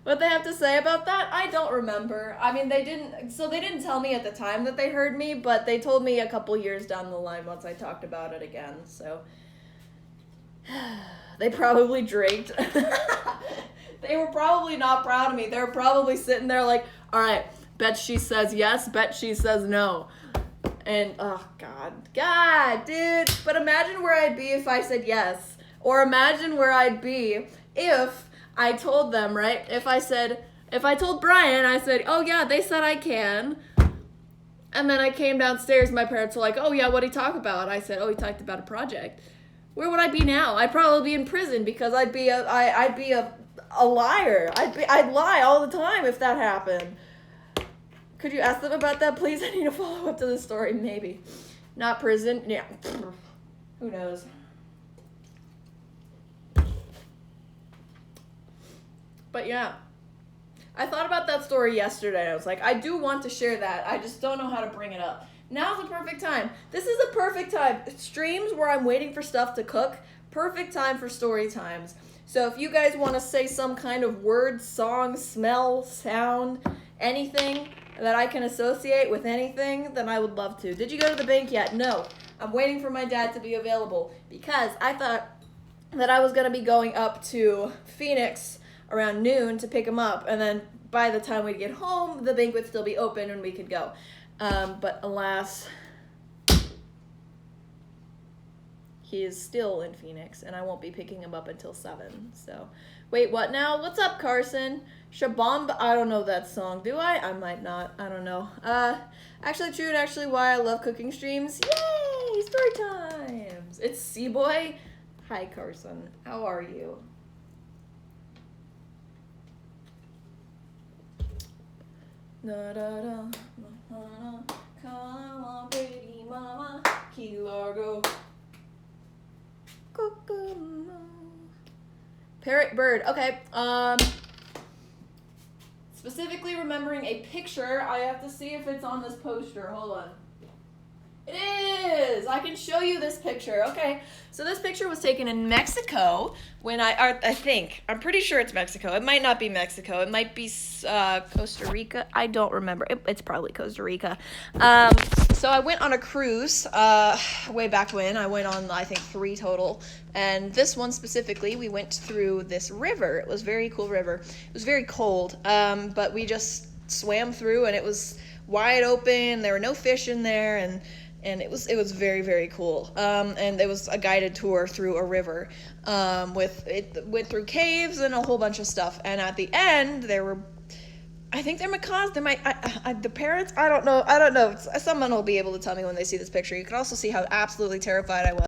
What they have to say about that, I don't remember. I mean, they didn't tell me at the time that they heard me, but they told me a couple years down the line once I talked about it again, so. They probably drank. They were probably not proud of me. They were probably sitting there like, all right, bet she says yes, bet she says no. And, oh, God, dude. But imagine where I'd be if I said yes. Or imagine where I'd be if I told them, right? If I told Brian, I said, oh, yeah, they said I can. And then I came downstairs, my parents were like, oh, yeah, what'd he talk about? I said, oh, he talked about a project. Where would I be now? I'd probably be in prison because I'd be a liar. I'd lie all the time if that happened. Could you ask them about that, please? I need to follow up to the story, maybe. Not prison. Yeah. Who knows? But yeah. I thought about that story yesterday. I was like, I do want to share that. I just don't know how to bring it up. Now's the perfect time. This is the perfect time. Streams where I'm waiting for stuff to cook. Perfect time for story times. So if you guys want to say some kind of word, song, smell, sound, anything that I can associate with anything, then I would love to. Did you go to the bank yet? No. I'm waiting for my dad to be available because I thought that I was going to be going up to Phoenix around noon to pick him up, and then by the time we'd get home, the bank would still be open and we could go. But alas, he is still in Phoenix, and I won't be picking him up until 7. So, wait, what now? What's up, Carson? Shabamba, I don't know that song. Do I? I might not. I don't know. Actually true, and actually why I love cooking streams. Yay! Story times! It's C-Boy. Hi, Carson. How are you? Da da da. Come on, pretty mama, Key Largo. Parrot bird. Okay. Specifically remembering a picture. I have to see if it's on this poster. Hold on. It is! I can show you this picture. Okay, so this picture was taken in Mexico when I'm pretty sure it's Mexico. It might not be Mexico. It might be Costa Rica. I don't remember. It's probably Costa Rica. So I went on a cruise way back when. I went on, I think, 3 total. And this one specifically, we went through this river. It was a very cool river. It was very cold, but we just swam through, and it was wide open. There were no fish in there, and it was very, very cool. And it was a guided tour through a river. It went through caves and a whole bunch of stuff. And at the end, there were, I think they're macaws. They might, the parents, I don't know. Someone will be able to tell me when they see this picture. You can also see how absolutely terrified I was.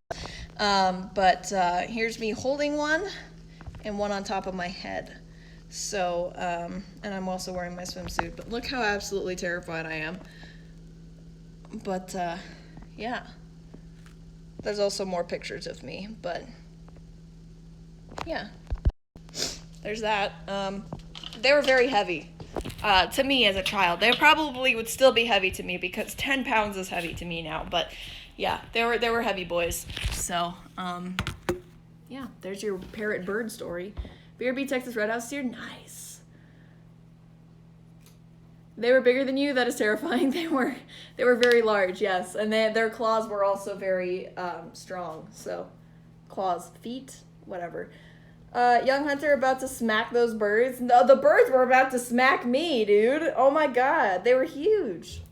But here's me holding one and one on top of my head. So, and I'm also wearing my swimsuit, but look how absolutely terrified I am. But, yeah. There's also more pictures of me, but, yeah. There's that. They were very heavy, to me as a child. They probably would still be heavy to me because 10 pounds is heavy to me now, but, yeah, they were heavy boys. So, yeah, there's your parrot bird story. BRB Texas Red House deer, nice. They were bigger than you. That is terrifying. They were very large, yes, and their claws were also very strong. So, claws, feet, whatever. Young hunter about to smack those birds. No, the birds were about to smack me, dude. Oh my god, they were huge.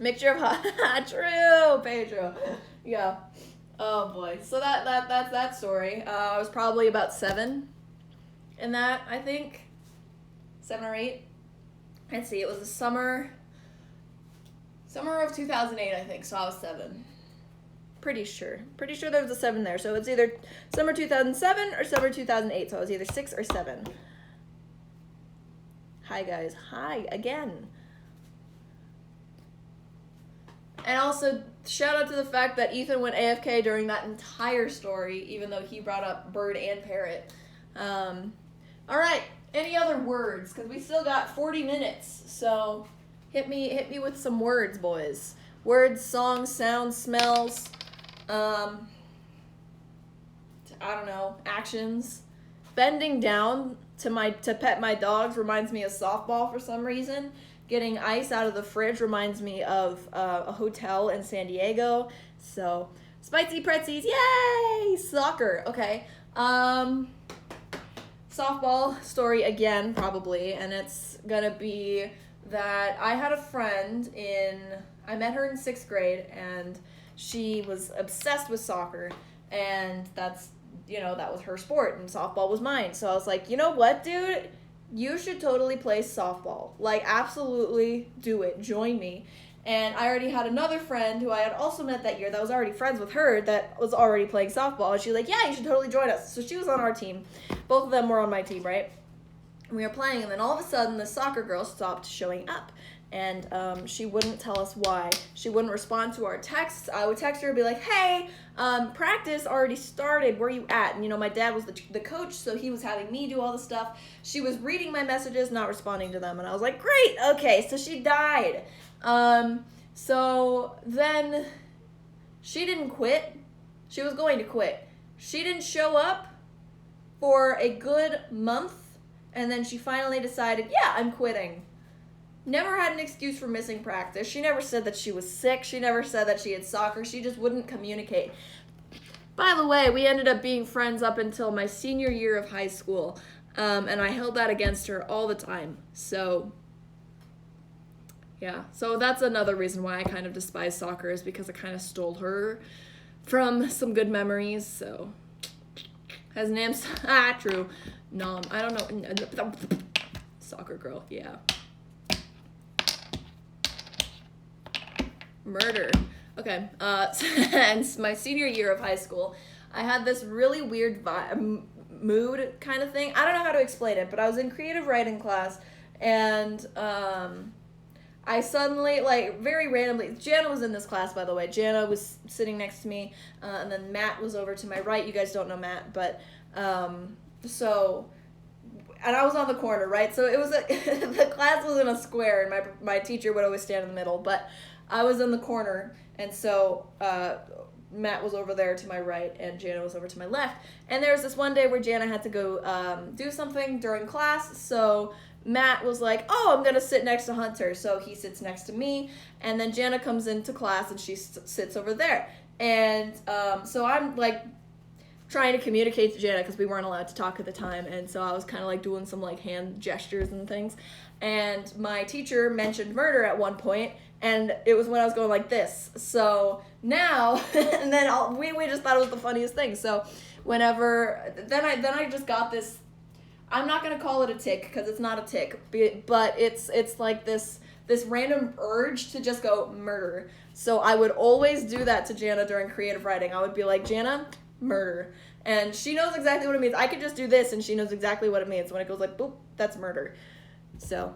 Mixture of hot. True, Pedro. Yeah. Oh boy. So that's that story. I was probably about 7 in that, I think. 7 or 8. Let's see, it was the summer of 2008, I think, so I was 7. Pretty sure there was a 7 there, so it's either summer 2007 or summer 2008, so I was either 6 or 7. Hi guys, hi again. And also, shout out to the fact that Ethan went AFK during that entire story, even though he brought up bird and parrot. Alright, any other words? Because we still got 40 minutes, so hit me with some words, boys. Words, songs, sounds, smells, I don't know, actions. Bending down to pet my dogs reminds me of softball for some reason. Getting ice out of the fridge reminds me of a hotel in San Diego. So, spicy pretzies, yay! Soccer, okay. Softball story again, probably, and it's gonna be that I had a friend I met her in 6th grade, and she was obsessed with soccer, and that was her sport, and softball was mine. So I was like, you know what, dude? You should totally play softball. Like, absolutely do it. Join me. And I already had another friend who I had also met that year that was already friends with her that was already playing softball. And she was like, yeah, you should totally join us. So she was on our team. Both of them were on my team, right? And we were playing, and then all of a sudden, the soccer girl stopped showing up. And she wouldn't tell us why. She wouldn't respond to our texts. I would text her and be like, hey, practice already started. Where are you at? And, my dad was the coach, so he was having me do all the stuff. She was reading my messages, not responding to them. And I was like, great, okay, so she died. So then she didn't quit. She was going to quit. She didn't show up for a good month, and then she finally decided, yeah, I'm quitting. Never had an excuse for missing practice. She never said that she was sick. She never said that she had soccer. She just wouldn't communicate. By the way, we ended up being friends up until my senior year of high school, and I held that against her all the time. So, yeah. So that's another reason why I kind of despise soccer, is because I kind of stole her from some good memories. So, has names? True. No, I don't know. Soccer girl, yeah. Murder. Okay, and my senior year of high school, I had this really weird mood kind of thing. I don't know how to explain it, but I was in creative writing class, and I suddenly, very randomly, Jana was in this class, by the way. Jana was sitting next to me, and then Matt was over to my right. You guys don't know Matt, but, and I was on the corner, right? So it was, the class was in a square, and my teacher would always stand in the middle, but I was in the corner, and so Matt was over there to my right, and Jana was over to my left. And there was this one day where Jana had to go do something during class, so Matt was like, oh, I'm going to sit next to Hunter. So he sits next to me, and then Jana comes into class, and she sits over there. And so I'm, trying to communicate to Jana, because we weren't allowed to talk at the time, and so I was kind of, doing some, hand gestures and things. And my teacher mentioned murder at one point, and it was when I was going like this. So now, and then we just thought it was the funniest thing. So whenever, then I just got this, I'm not going to call it a tick, because it's not a tick, but it's like this random urge to just go murder. So I would always do that to Jana during creative writing. I would be like, Jana, murder. And she knows exactly what it means. I could just do this, and she knows exactly what it means. When it goes like, boop, that's murder. So,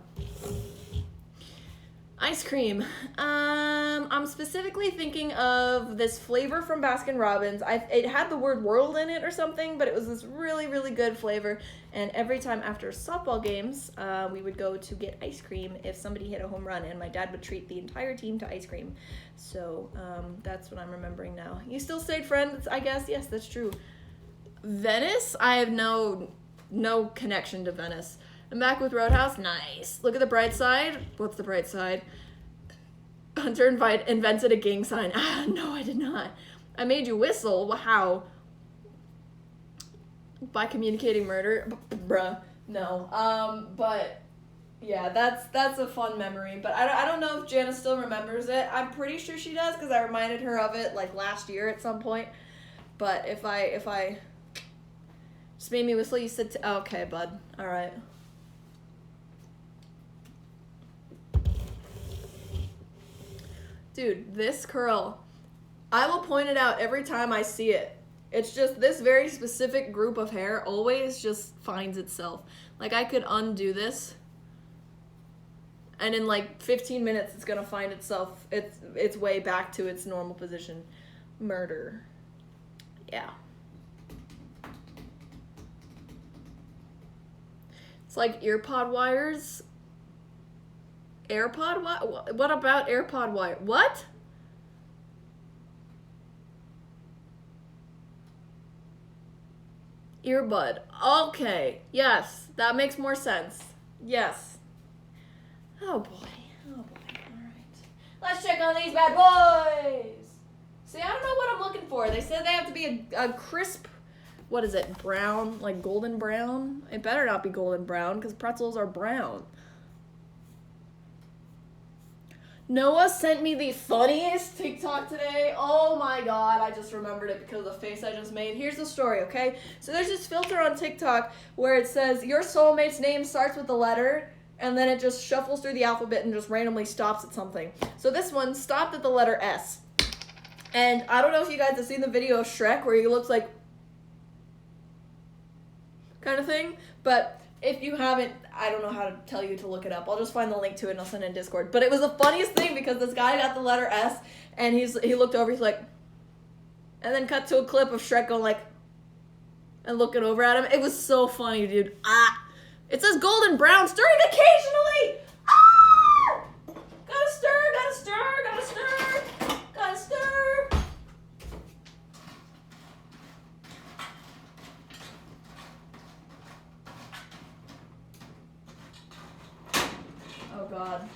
ice cream. I'm specifically thinking of this flavor from Baskin-Robbins. It had the word world in it or something, but it was this really, really good flavor. And every time after softball games, we would go to get ice cream if somebody hit a home run, and my dad would treat the entire team to ice cream. So that's what I'm remembering now. You still stayed friends, I guess? Yes, that's true. Venice? I have no connection to Venice. I'm back with Roadhouse. Nice. Look at the bright side. What's the bright side? Hunter invented a gang sign. No, I did not. I made you whistle. How? By communicating murder? Bruh. No. But yeah, that's a fun memory. But I don't know if Jana still remembers it. I'm pretty sure she does, because I reminded her of it last year at some point. but if I just made me whistle, you said, okay, bud. All right. Dude, this curl, I will point it out every time I see it. It's just this very specific group of hair always just finds itself. Like, I could undo this, and in like 15 minutes, it's gonna find itself, its way back to its normal position. Murder. Yeah. It's like earpod wires. AirPod wire? What about AirPod wire? What? Earbud. Okay. Yes. That makes more sense. Yes. Oh boy. Oh boy. Alright. Let's check on these bad boys. See, I don't know what I'm looking for. They said they have to be a crisp, what is it, brown? Like golden brown? It better not be golden brown because pretzels are brown. Noah sent me the funniest TikTok today. Oh my god, I just remembered it because of the face I just made. Here's the story, okay? So there's this filter on TikTok where it says your soulmate's name starts with the letter, and then it just shuffles through the alphabet and just randomly stops at something. So this one stopped at the letter S. And I don't know if you guys have seen the video of Shrek where he looks like kind of thing, but if you haven't, I don't know how to tell you to look it up. I'll just find the link to it and I'll send it in Discord. But it was the funniest thing because this guy got the letter S and he looked over, he's like, and then cut to a clip of Shrek going like, and looking over at him. It was so funny, dude. It says golden brown, stirring occasionally. Gotta stir, gotta stir, gotta stir, gotta stir. Oh god.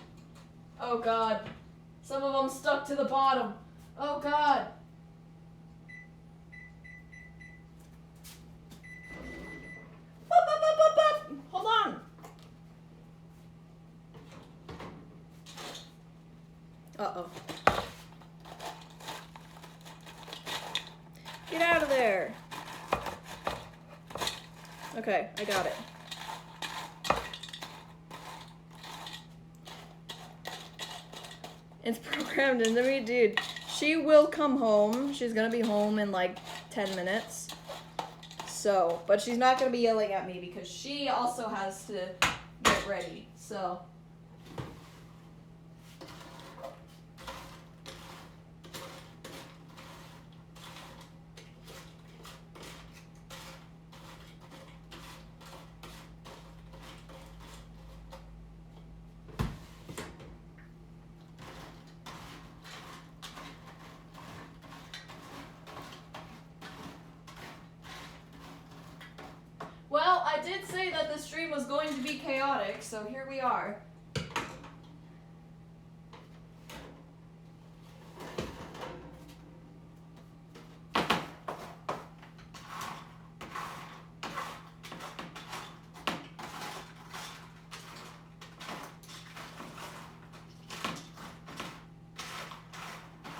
Oh god. Some of them stuck to the bottom. Oh god. Hold on. Uh-oh. Get out of there. Okay, I got it. It's programmed into me, dude. She will come home. She's gonna be home in like 10 minutes. So, but she's not gonna be yelling at me because she also has to get ready. So. Well, I did say that the stream was going to be chaotic, so here we are.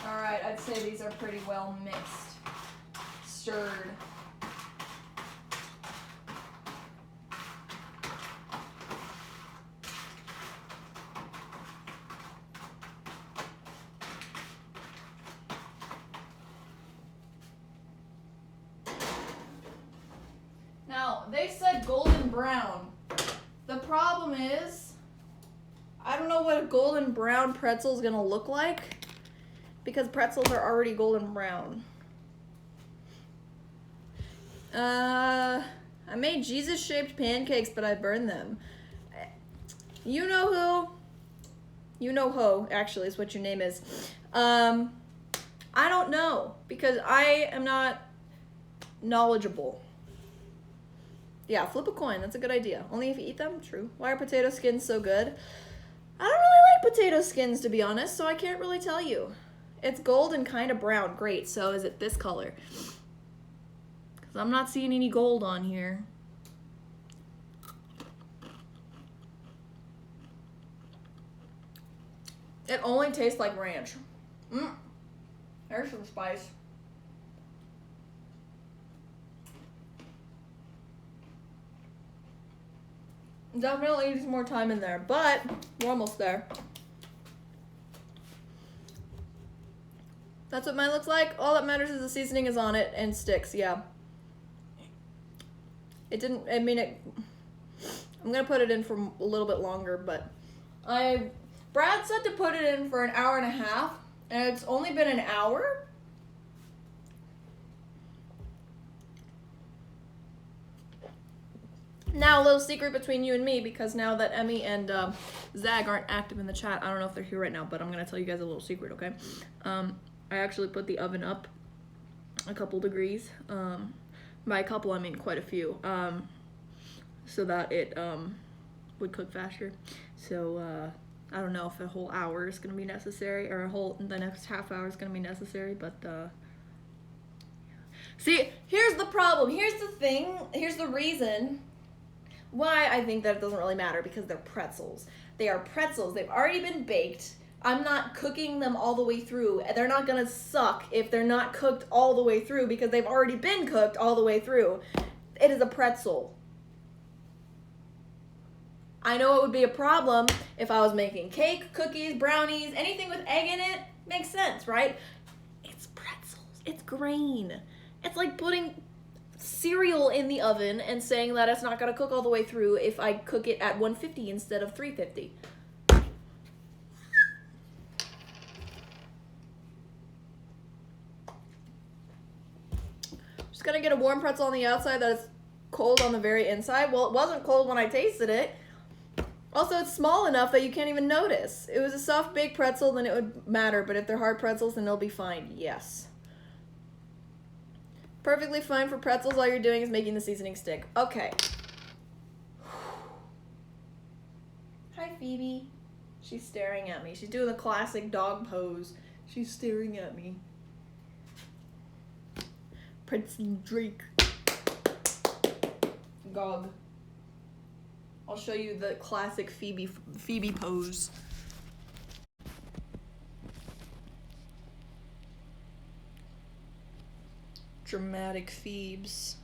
Alright, I'd say these are pretty well mixed, stirred. Now, they said golden brown. The problem is, I don't know what a golden brown pretzel is gonna look like because pretzels are already golden brown. I made Jesus-shaped pancakes, but I burned them. You know who? You know who, actually, is what your name is. I don't know because I am not knowledgeable. Yeah, flip a coin. That's a good idea. Only if you eat them? True. Why are potato skins so good? I don't really like potato skins, to be honest, so I can't really tell you. It's gold and kind of brown. Great. So is it this color? Because I'm not seeing any gold on here. It only tastes like ranch. There's some spice. Definitely needs more time in there, but we're almost there. That's what mine looks like. All that matters is the seasoning is on it and sticks, yeah. It didn't, I mean, I'm gonna put it in for a little bit longer, but Brad said to put it in for an hour and a half, and it's only been an hour. Now, a little secret between you and me, because now that Emmy and Zag aren't active in the chat, I don't know if they're here right now, but I'm going to tell you guys a little secret, okay? I actually put the oven up a couple degrees. By a couple, I mean quite a few, so that it would cook faster. So, I don't know if a whole hour is going to be necessary, or the next half hour is going to be necessary, but see, here's the problem. Here's the thing. Here's the reason why I think that it doesn't really matter, because they're pretzels. They are pretzels. They've already been baked. I'm not cooking them all the way through. They're not gonna suck if they're not cooked all the way through, because they've already been cooked all the way through. It is a pretzel. I know it would be a problem if I was making cake, cookies, brownies, anything with egg in it. Makes sense, right? It's pretzels. It's grain. It's like putting cereal in the oven and saying that it's not going to cook all the way through if I cook it at 150 instead of 350. Just going to get a warm pretzel on the outside that is cold on the very inside. Well, it wasn't cold when I tasted it. Also, it's small enough that you can't even notice. It was a soft baked pretzel, then it would matter, but if they're hard pretzels, then they'll be fine. Yes. Perfectly fine for pretzels. All you're doing is making the seasoning stick. Okay. Hi, Phoebe. She's staring at me. She's doing the classic dog pose. She's staring at me. Pretzel Drake. Gog. I'll show you the classic Phoebe pose. Dramatic Phoebes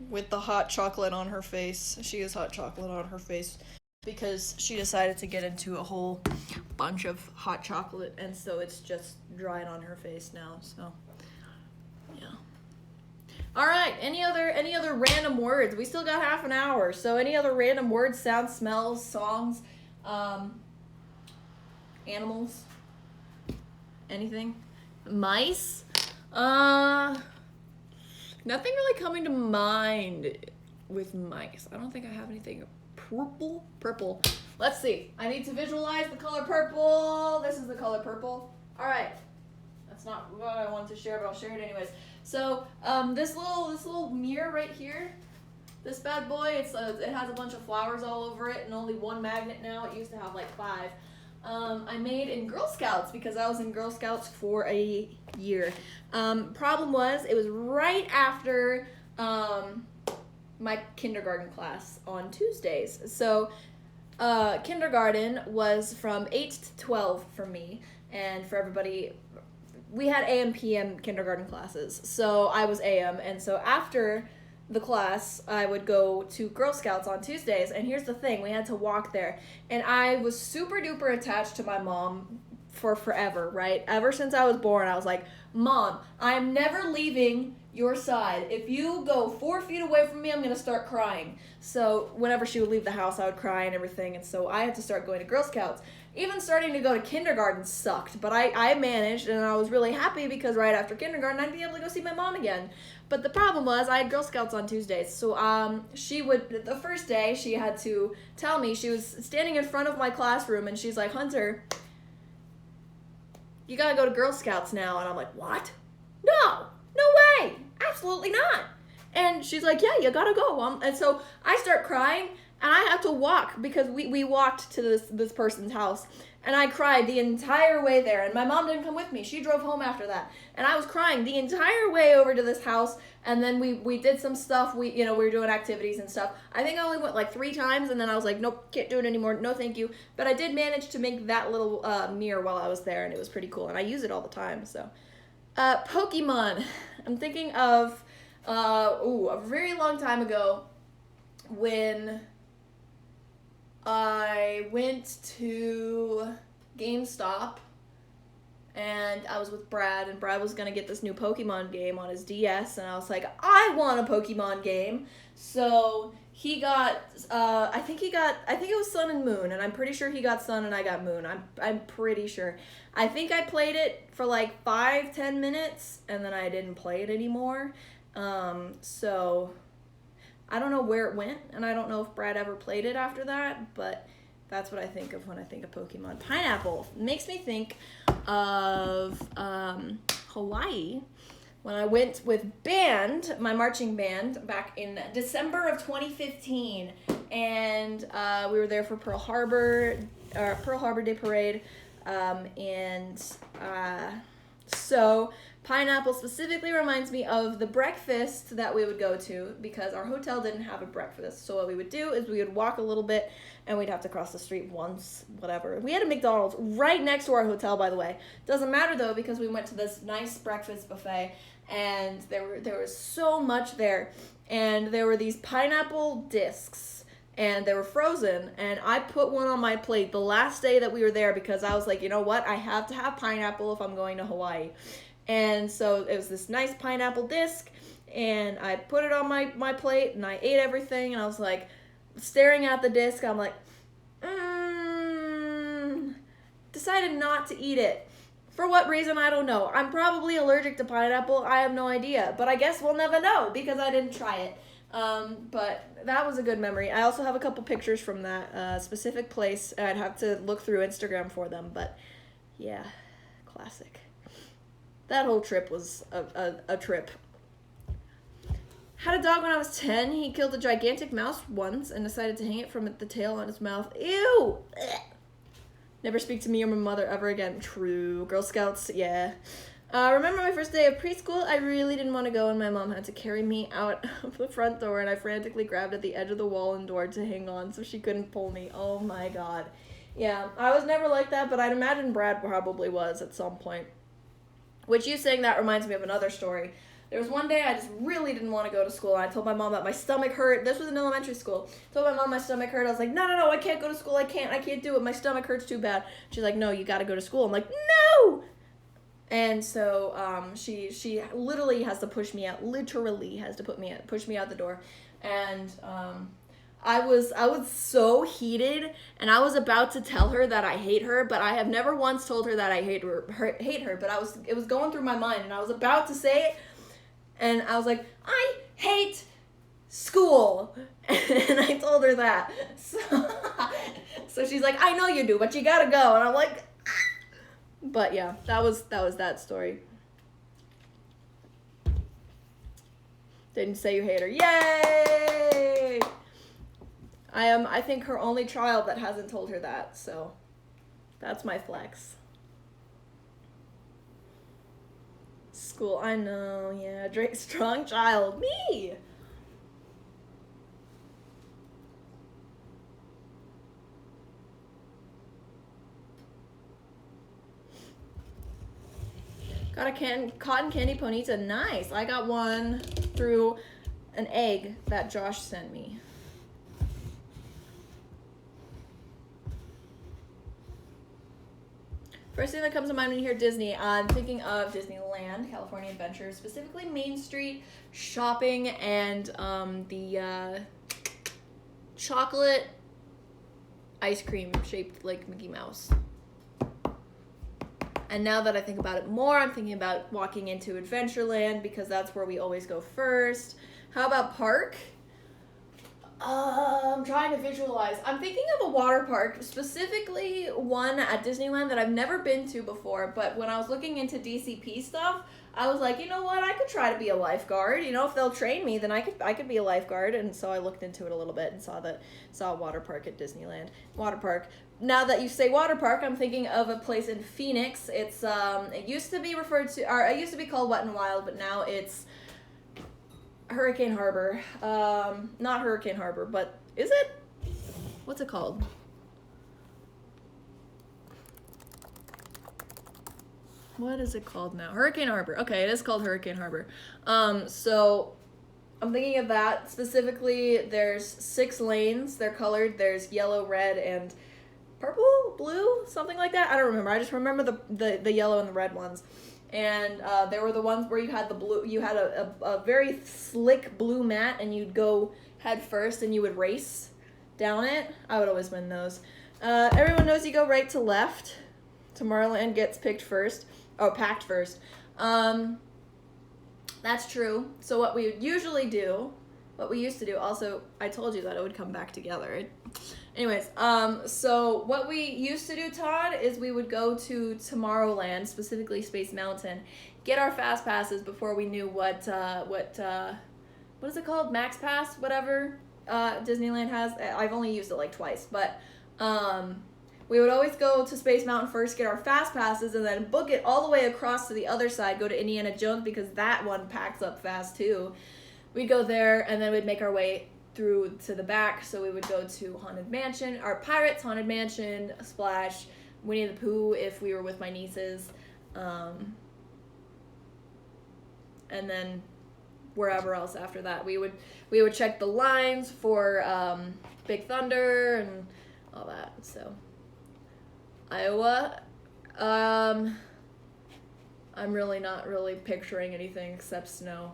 with the hot chocolate on her face. She has hot chocolate on her face because she decided to get into a whole bunch of hot chocolate, and so it's just dried on her face now. So yeah. All right, any other random words? We still got half an hour, so any other random words, sounds, smells, songs, animals, anything? Mice? Nothing really coming to mind with mice. I don't think I have anything. Purple. Let's see. I need to visualize the color purple. This is the color purple. All right. That's not what I wanted to share, but I'll share it anyways. So, this little mirror right here, this bad boy, it has a bunch of flowers all over it and only one magnet now. It used to have like 5. I made in Girl Scouts because I was in Girl Scouts for a year. Problem was, it was right after my kindergarten class on Tuesdays. So kindergarten was from 8 to 12 for me, and for everybody, we had AM, PM kindergarten classes. So I was AM, and so after the class, I would go to Girl Scouts on Tuesdays, and here's the thing, we had to walk there, and I was super duper attached to my mom for forever, right? Ever since I was born, I was like, Mom, I'm never leaving your side. If you go 4 feet away from me, I'm gonna start crying. So whenever she would leave the house, I would cry and everything, and so I had to start going to Girl Scouts. Even starting to go to kindergarten sucked, but I managed, and I was really happy because right after kindergarten, I'd be able to go see my mom again. But the problem was, I had Girl Scouts on Tuesdays, so she would, the first day, she had to tell me, she was standing in front of my classroom, and she's like, Hunter, you gotta go to Girl Scouts now. And I'm like, what? No way, absolutely not. And she's like, yeah, you gotta go. And so I start crying, and I have to walk because we walked to this person's house, and I cried the entire way there, and my mom didn't come with me. She drove home after that, and I was crying the entire way over to this house, and then we did some stuff. We were doing activities and stuff. I think I only went like 3 times, and then I was like, nope, can't do it anymore. No, thank you. But I did manage to make that little mirror while I was there, and it was pretty cool, and I use it all the time. So, Pokemon. I'm thinking of a very long time ago when I went to GameStop and I was with Brad, and Brad was gonna get this new Pokemon game on his DS, and I was like, I want a Pokemon game. So he got, I think it was Sun and Moon, and I'm pretty sure he got Sun and I got Moon. I'm pretty sure. I think I played it for like 5-10 minutes, and then I didn't play it anymore. So I don't know where it went, and I don't know if Brad ever played it after that, but that's what I think of when I think of Pokemon. Pineapple makes me think of Hawaii. When I went with my marching band, back in December of 2015, and we were there for Pearl Harbor Day Parade, so pineapple specifically reminds me of the breakfast that we would go to, because our hotel didn't have a breakfast. So what we would do is we would walk a little bit, and we'd have to cross the street once, whatever. We had a McDonald's right next to our hotel, by the way. Doesn't matter though, because we went to this nice breakfast buffet, and there was so much there, and there were these pineapple discs, and they were frozen, and I put one on my plate the last day that we were there, because I was like, you know what, I have to have pineapple if I'm going to Hawaii. And so it was this nice pineapple disc, and I put it on my plate, and I ate everything, and I was like, staring at the disc, I'm like, decided not to eat it. For what reason, I don't know. I'm probably allergic to pineapple, I have no idea, but I guess we'll never know, because I didn't try it. But that was a good memory. I also have a couple pictures from that specific place. I'd have to look through Instagram for them, but yeah, classic. That whole trip was a trip. Had a dog when I was 10. He killed a gigantic mouse once and decided to hang it from the tail on his mouth. Ew! Never speak to me or my mother ever again. True. Girl Scouts, yeah. Remember my first day of preschool? I really didn't want to go, and my mom had to carry me out of the front door, and I frantically grabbed at the edge of the wall and door to hang on so she couldn't pull me. Oh my god. Yeah, I was never like that, but I'd imagine Brad probably was at some point. Which, you saying that reminds me of another story. There was one day I just really didn't want to go to school. I told my mom that my stomach hurt. This was in elementary school. I told my mom my stomach hurt. I was like, no, I can't go to school. I can't do it. My stomach hurts too bad. She's like, no, you got to go to school. I'm like, no! And so she literally has to push me out. Literally has to push me out the door. And I was so heated, and I was about to tell her that I hate her, but I have never once told her that I hate her. But it was going through my mind, and I was about to say it, and I was like, I hate school, and I told her that. So she's like, I know you do, but you gotta go, and I'm like, ah. But yeah, that was that story. Didn't say you hate her. Yay! I am, I think, her only child that hasn't told her that, so that's my flex. School, I know, yeah, Drake, strong child, me! Got a cotton candy ponyta, nice. I got one through an egg that Josh sent me. First thing that comes to mind when you hear Disney, I'm thinking of Disneyland, California Adventure, specifically Main Street shopping and the chocolate ice cream shaped like Mickey Mouse. And now that I think about it more, I'm thinking about walking into Adventureland because that's where we always go first. How about park? I'm trying to visualize. I'm thinking of a water park, specifically one at Disneyland that I've never been to before, but when I was looking into DCP stuff, I was like, you know what, I could try to be a lifeguard. You know, if they'll train me, then I could be a lifeguard. And so I looked into it a little bit and saw a water park at Disneyland. Water park. Now that you say water park, I'm thinking of a place in Phoenix. It's it used to be called Wet n Wild, but now it's Hurricane Harbor. Not Hurricane Harbor, but is it? What's it called? What is it called now? Hurricane Harbor. Okay, it is called Hurricane Harbor. So I'm thinking of that. Specifically, there's 6 lanes. They're colored. There's yellow, red, and purple, blue, something like that. I don't remember. I just remember the yellow and the red ones. And there were the ones where you had the blue, you had a very slick blue mat, and you'd go head first and you would race down it. I would always win those. Everyone knows you go right to left. Tomorrowland gets picked first. Oh, packed first. That's true. So what we usually do, what we used to do, also, I told you that it would come back together. Anyways, so what we used to do, Todd, is we would go to Tomorrowland, specifically Space Mountain, get our fast passes before we knew what is it called? Max Pass, whatever, Disneyland has. I've only used it like twice, but, we would always go to Space Mountain first, get our fast passes, and then book it all the way across to the other side, go to Indiana Jones, because that one packs up fast too. We'd go there, and then we'd make our way through to the back, so we would go to Haunted Mansion, or Pirates, Haunted Mansion, Splash, Winnie the Pooh if we were with my nieces, and then wherever else after that. We would check the lines for Big Thunder and all that, so... Iowa, I'm really not really picturing anything except snow.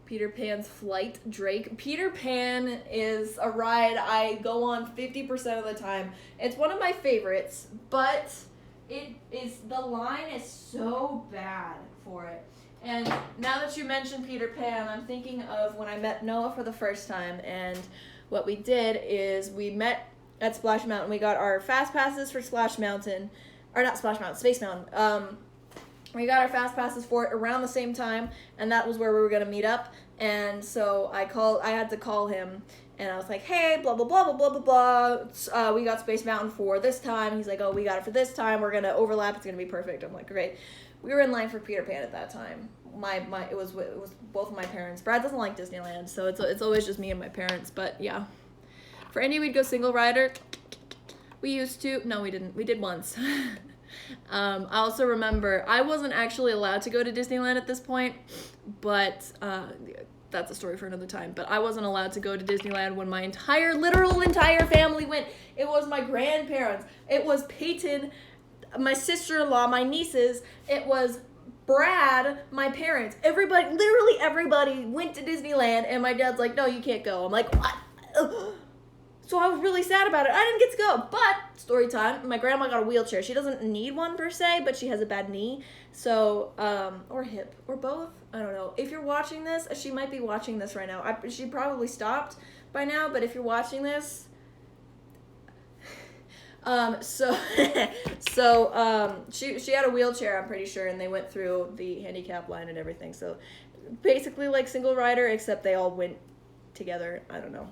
Peter Pan's Flight, Drake. Peter Pan is a ride I go on 50% of the time. It's one of my favorites, but the line is so bad for it. And now that you mentioned Peter Pan, I'm thinking of when I met Noah for the first time, and what we did is we met at Splash Mountain. We got our fast passes for Splash Mountain, or not Splash Mountain, Space Mountain. We got our fast passes for it around the same time, and that was where we were gonna meet up. And so I had to call him, and I was like, hey, blah blah blah blah blah blah blah. We got Space Mountain for this time. He's like, oh, we got it for this time. We're gonna overlap. It's gonna be perfect. I'm like, great. We were in line for Peter Pan at that time. It was both of my parents. Brad doesn't like Disneyland, so it's always just me and my parents. But yeah. For Indy, we'd go single rider. We used to. No, we didn't. We did once. I also remember I wasn't actually allowed to go to Disneyland at this point, but that's a story for another time. But I wasn't allowed to go to Disneyland when my literal entire family went. It was my grandparents. It was Peyton, my sister-in-law, my nieces. It was Brad, my parents. Everybody, literally everybody went to Disneyland, and my dad's like, no, you can't go. I'm like, what? So I was really sad about it. I didn't get to go, but story time. My grandma got a wheelchair. She doesn't need one per se, but she has a bad knee. So, or hip, or both. I don't know. If you're watching this, she might be watching this right now. She probably stopped by now, but if you're watching this, she had a wheelchair, I'm pretty sure, and they went through the handicap line and everything. So basically like single rider, except they all went together. I don't know.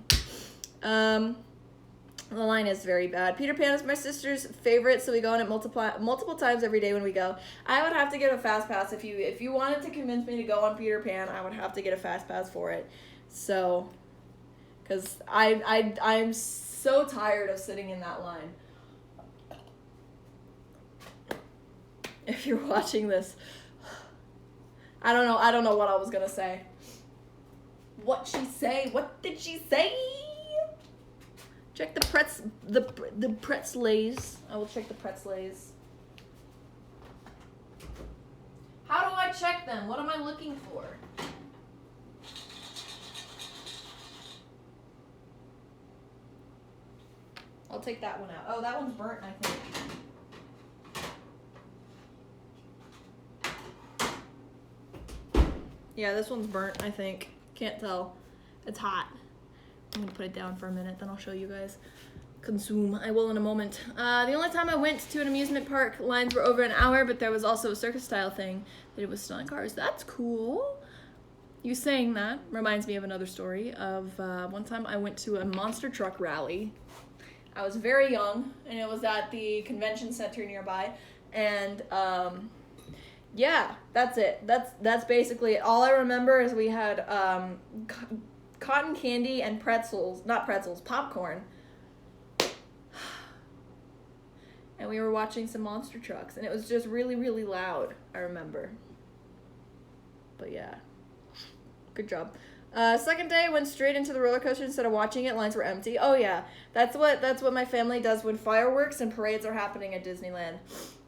The line is very bad. Peter Pan is my sister's favorite, so we go on it multiple times every day when we go. I would have to get a fast pass if you wanted to convince me to go on Peter Pan. I would have to get a fast pass for it. So, because I'm so tired of sitting in that line. If you're watching this, I don't know what I was gonna say. What she say? What did she say? Check the Pretzels. I will check the Pretzels. How do I check them? What am I looking for? I'll take that one out. Oh, that one's burnt, I think. Yeah, this one's burnt, I think. Can't tell. It's hot. I'm gonna put it down for a minute, then I'll show you guys. Consume. I will in a moment. The only time I went to an amusement park, lines were over an hour, but there was also a circus-style thing that it was still in cars. That's cool. You saying that reminds me of another story of one time I went to a monster truck rally. I was very young, and it was at the convention center nearby, and yeah, that's it. That's basically it. All I remember is we had cotton candy and popcorn. And we were watching some monster trucks, and it was just really, really loud, I remember. But yeah. Good job. Second day, went straight into the roller coaster instead of watching it. Lines were empty. Oh yeah, that's what my family does when fireworks and parades are happening at Disneyland.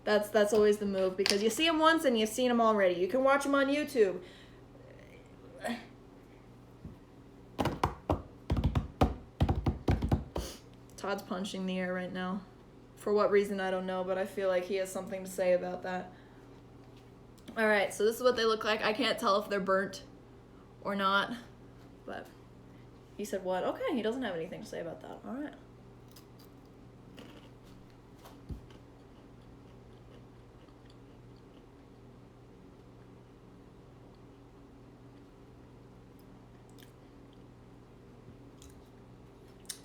That's always the move because you see them once and you've seen them already. You can watch them on YouTube. Todd's punching the air right now. For what reason, I don't know, but I feel like he has something to say about that. Alright, so this is what they look like. I can't tell if they're burnt or not, but he said what? Okay, he doesn't have anything to say about that. Alright.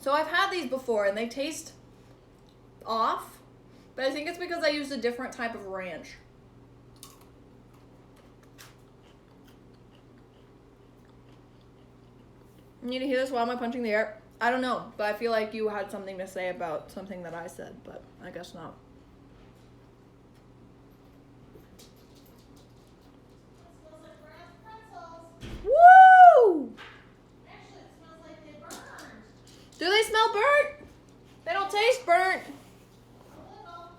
So I've had these before and they taste off, but I think it's because I used a different type of ranch. You need to hear this while am I punching the air? I don't know, but I feel like you had something to say about something that I said, but I guess not. It smells like pretzels. Woo! Actually, it smells like they burned. Do they smell burnt? They don't taste burnt. A little.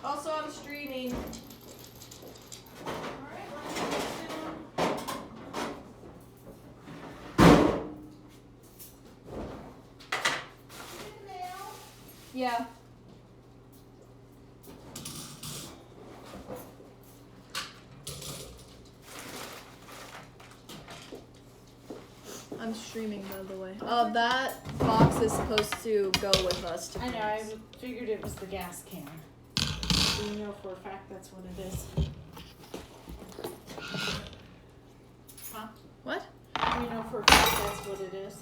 Also, I'm streaming. All right, let's get this down. Chicken mayo. Yeah. I'm streaming, by the way. That box is supposed to go with us to I know, I France. figured it was the gas can. You know for a fact that's what it is. Huh? What? You know for a fact that's what it is.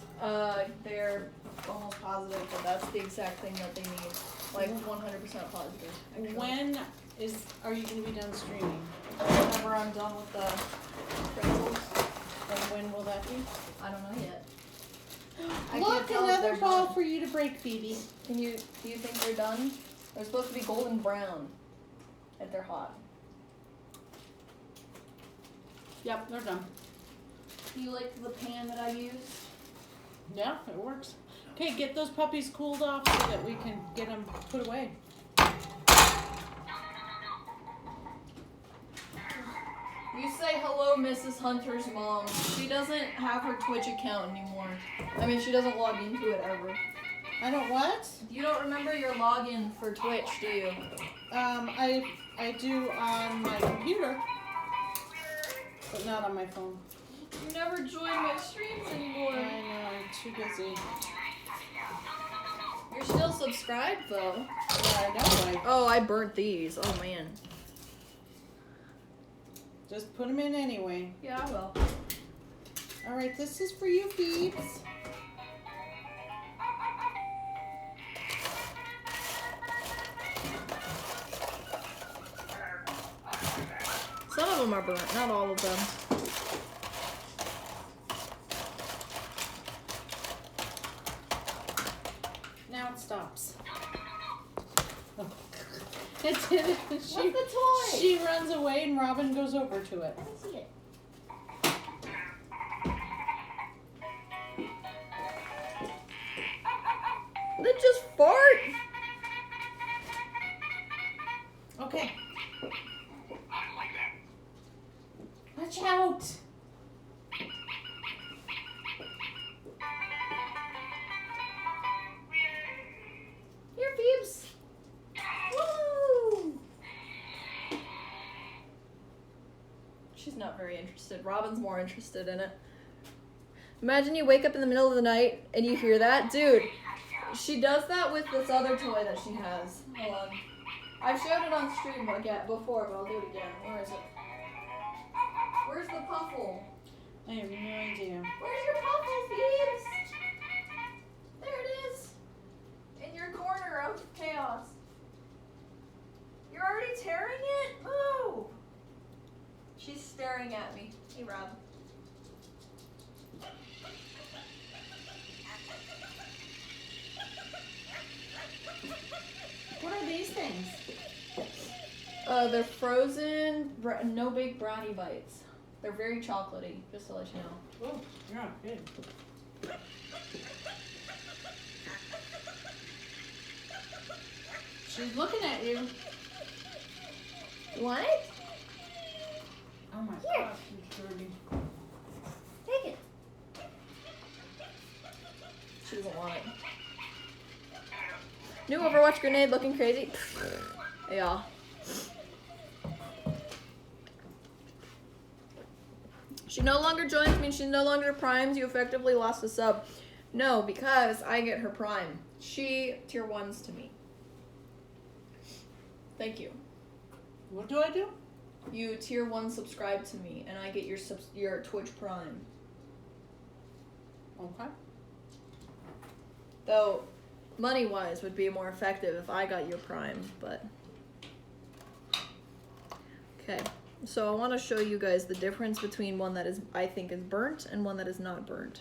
They're almost positive that that's the exact thing that they need. Like 100% positive. actually. When are you going to be done streaming? Whenever I'm done with the pretzels, And when will that be? I don't know yet. I Look, can't tell if another they're ball done. for you to break, Phoebe. Do you think they're done? They're supposed to be golden brown if they're hot. Yep, they're done. Do you like the pan that I used? Yeah, it works. Okay, get those puppies cooled off so that we can get them put away. You say hello, Mrs. Hunter's mom. She doesn't have her Twitch account anymore. I mean, she doesn't log into it ever. I don't what? You don't remember your login for Twitch, do you? I do on my computer, but not on my phone. You never join my streams I anymore. know, I'm too busy. You're still subscribed, though. Yeah, I know. Oh, I burnt these. Oh, man. Just put them in anyway. Yeah, I will. All right, this is for you, Phoebes. Some of them are burnt, not all of them. Now it stops. It did. What's the toy? She runs away and Robin goes over to it. Let me see it. They just fart. Okay. Watch out. Here, Phoebes. Woo! She's not very interested. Robin's more interested in it. Imagine you wake up in the middle of the night and you hear that. Dude, she does that with this other toy that she has. Hold on. I've showed it on stream before, but I'll do it again. Where is it? Where's the puffle? I have no idea. Where's your puffle, Phoebes? There it is. In your corner of chaos. You're already tearing it? Move! She's staring at me. Hey, Rob. What are these things? They're frozen, no big brownie bites. They're very chocolatey, just to let you know. Oh, yeah, good. She's looking at you. What? Oh my Here. gosh, she's dirty. Take it. She doesn't want it. New Overwatch grenade looking crazy. Yeah. She no longer joins me. She no longer primes. You effectively lost a sub. No, because I get her prime. She tier 1s to me. Thank you. What do I do? You tier 1 subscribe to me, and I get your Twitch prime. Okay. Though, money-wise would be more effective if I got your prime, but... Okay, so I want to show you guys the difference between one that is, I think, is burnt and one that is not burnt.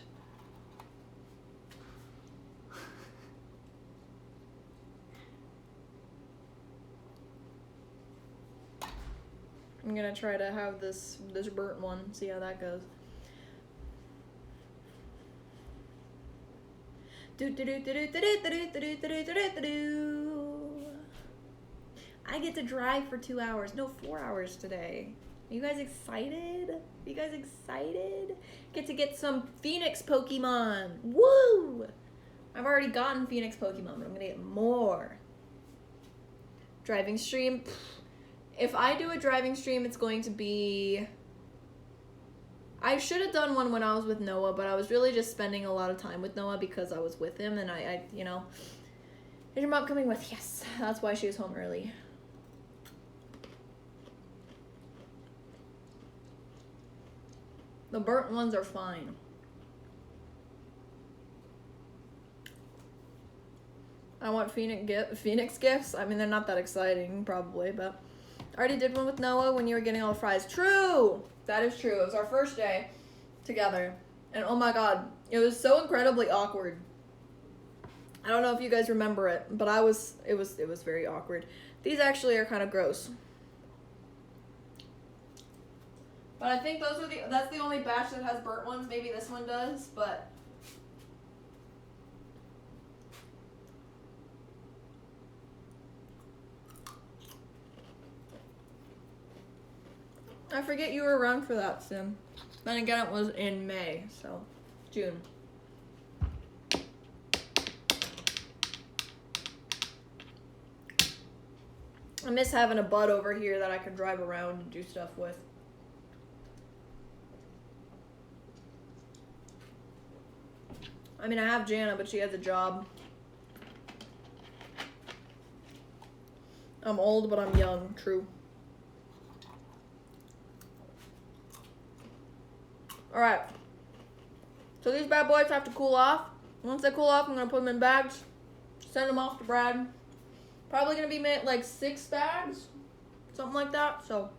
I'm gonna try to have this burnt one, see how that goes. I get to drive for 2 hours, no 4 hours today. Are you guys excited? Are you guys excited? Get to get some Phoenix Pokemon. Woo! I've already gotten Phoenix Pokemon, but I'm gonna get more. Driving stream. If I do a driving stream, it's going to be... I should have done one when I was with Noah, but I was really just spending a lot of time with Noah because I was with him, and I you know... Is your mom coming with? Yes, that's why she was home early. The burnt ones are fine. I want Phoenix gifts. I mean, they're not that exciting, probably, but... I already did one with Noah when you were getting all the fries. True! That is true. It was our first day together. And oh my god, it was so incredibly awkward. I don't know if you guys remember it, but it was very awkward. These actually are kind of gross. But I think that's the only batch that has burnt ones. Maybe this one does, but... I forget you were around for that, Sim. Then again, it was in May, so June. I miss having a bud over here that I could drive around and do stuff with. I mean, I have Jana, but she has a job. I'm old, but I'm young. True. Alright. So these bad boys have to cool off. Once they cool off, I'm going to put them in bags. Send them off to Brad. Probably going to be like 6 bags. Something like that. So,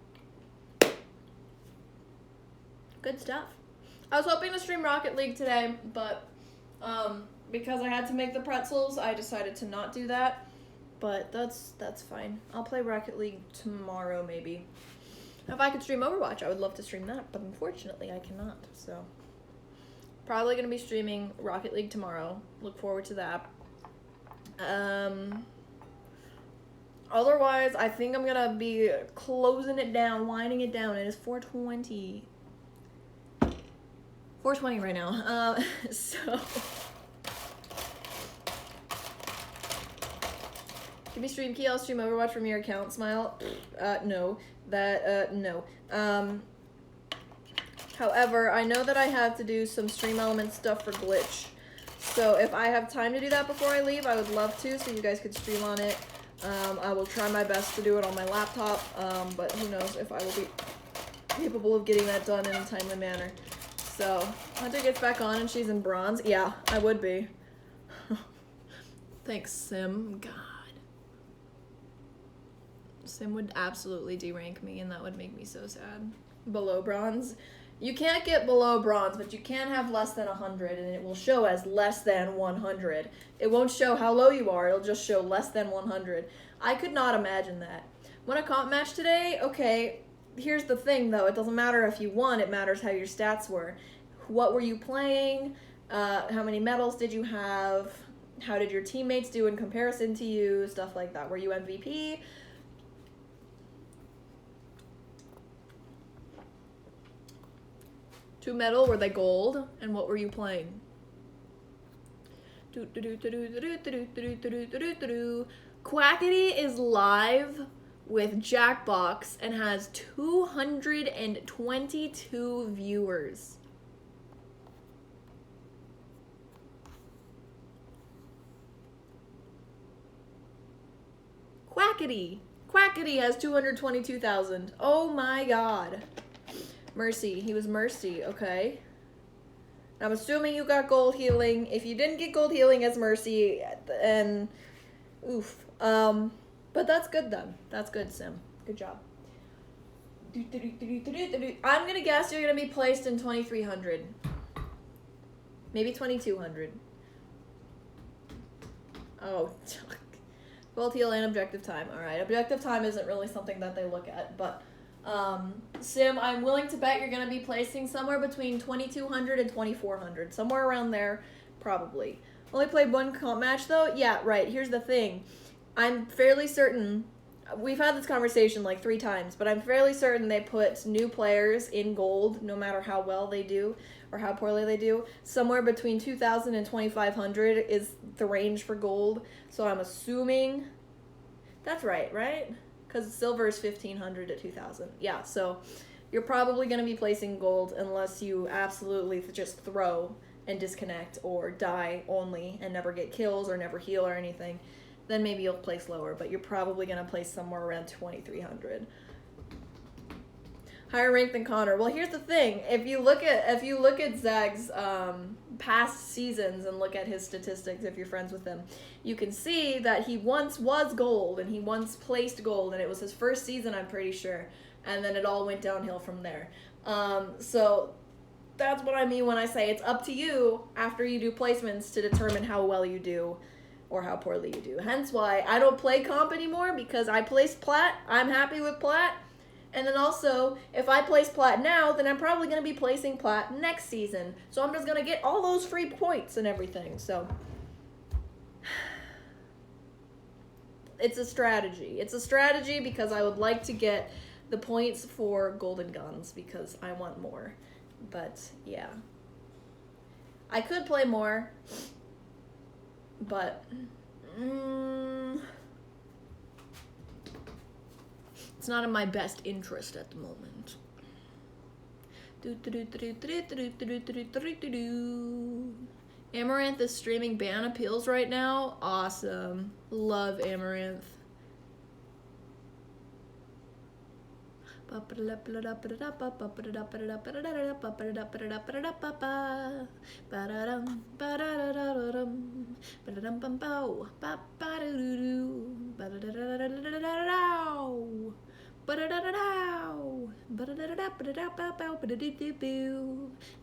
good stuff. I was hoping to stream Rocket League today, but because I had to make the pretzels, I decided to not do that. But that's fine. I'll play Rocket League tomorrow, maybe. If I could stream Overwatch, I would love to stream that, but unfortunately I cannot, so. Probably going to be streaming Rocket League tomorrow. Look forward to that. Otherwise, I think I'm going to be closing it down, winding it down. It is 4:20. 4:20 right now. So. Give me stream key, I'll stream Overwatch from your account, smile. No. No. However, I know that I have to do some stream element stuff for Glitch. So if I have time to do that before I leave, I would love to, so you guys could stream on it. I will try my best to do it on my laptop, but who knows if I will be capable of getting that done in a timely manner. So, Hunter gets back on and she's in bronze. Yeah, I would be. Thanks, Sim. God. Sim would absolutely derank me, and that would make me so sad. Below bronze. You can't get below bronze, but you can have less than 100, and it will show as less than 100. It won't show how low you are, it'll just show less than 100. I could not imagine that. Won a comp match today? Okay, here's the thing though. It doesn't matter if you won, it matters how your stats were. What were you playing? How many medals did you have? How did your teammates do in comparison to you? Stuff like that. Were you MVP? Two medal, were they gold? And what were you playing? Quackity is live with Jackbox and has 222 viewers. Quackity has 222,000. Oh my god. Mercy. He was Mercy, okay. I'm assuming you got gold healing. If you didn't get gold healing as Mercy, then oof. But that's good then. That's good, Sim. Good job. I'm gonna guess you're gonna be placed in 2300. Maybe 2200. Oh, gold heal and objective time. Alright, objective time isn't really something that they look at, but Sim, I'm willing to bet you're going to be placing somewhere between 2200 and 2400. Somewhere around there, probably. Only played one comp match, though? Yeah, right. Here's the thing. I'm fairly certain, we've had this conversation like 3 times, but I'm fairly certain they put new players in gold, no matter how well they do or how poorly they do. Somewhere between 2000 and 2500 is the range for gold. So I'm assuming that's right? Because silver is 1500 to 2000. Yeah, so you're probably going to be placing gold unless you absolutely just throw and disconnect or die only and never get kills or never heal or anything. Then maybe you'll place lower, but you're probably going to place somewhere around 2300. Higher rank than Connor. Well, here's the thing. If you look at Zag's past seasons and look at his statistics, if you're friends with him, you can see that he once was gold and he once placed gold, and it was his first season, I'm pretty sure, and then it all went downhill from there. So that's what I mean when I say it's up to you after you do placements to determine how well you do or how poorly you do. Hence why I don't play comp anymore, because I placed plat. I'm happy with plat. And then also, if I place plat now, then I'm probably going to be placing plat next season. So I'm just going to get all those free points and everything. So it's a strategy. It's a strategy because I would like to get the points for golden guns because I want more. But yeah. I could play more, but it's not in my best interest at the moment. Amaranth is streaming ban appeals right now. Awesome. Love Amaranth.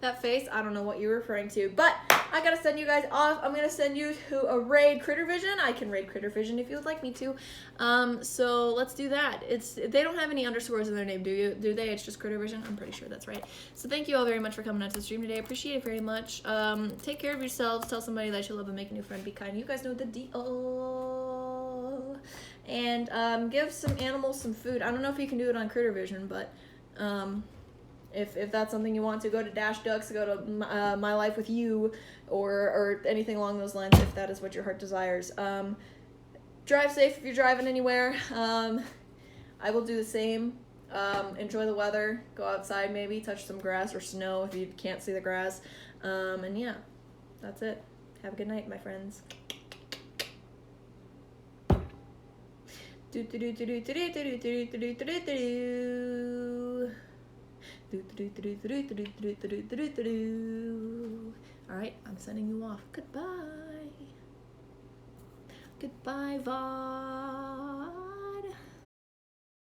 That face, I don't know what you're referring to, but I gotta send you guys off. I'm gonna send you to a raid Critter Vision. I can raid Critter Vision if you would like me to. So let's do that. They don't have any underscores in their name, do they? It's just Critter Vision. I'm pretty sure that's right. So thank you all very much for coming out to the stream today. I appreciate it very much. Take care of yourselves. Tell somebody that you love and make a new friend. Be kind. You guys know the deal. And give some animals some food. I don't know if you can do it on Critter Vision, but if that's something you want to, go to Dash Ducks, go to My Life with You, or anything along those lines, if that is what your heart desires. Drive safe if you're driving anywhere. I will do the same. Enjoy the weather. Go outside maybe, touch some grass or snow if you can't see the grass. And yeah, that's it. Have a good night, my friends. Alright, I'm sending you off. Goodbye. Goodbye, Voss.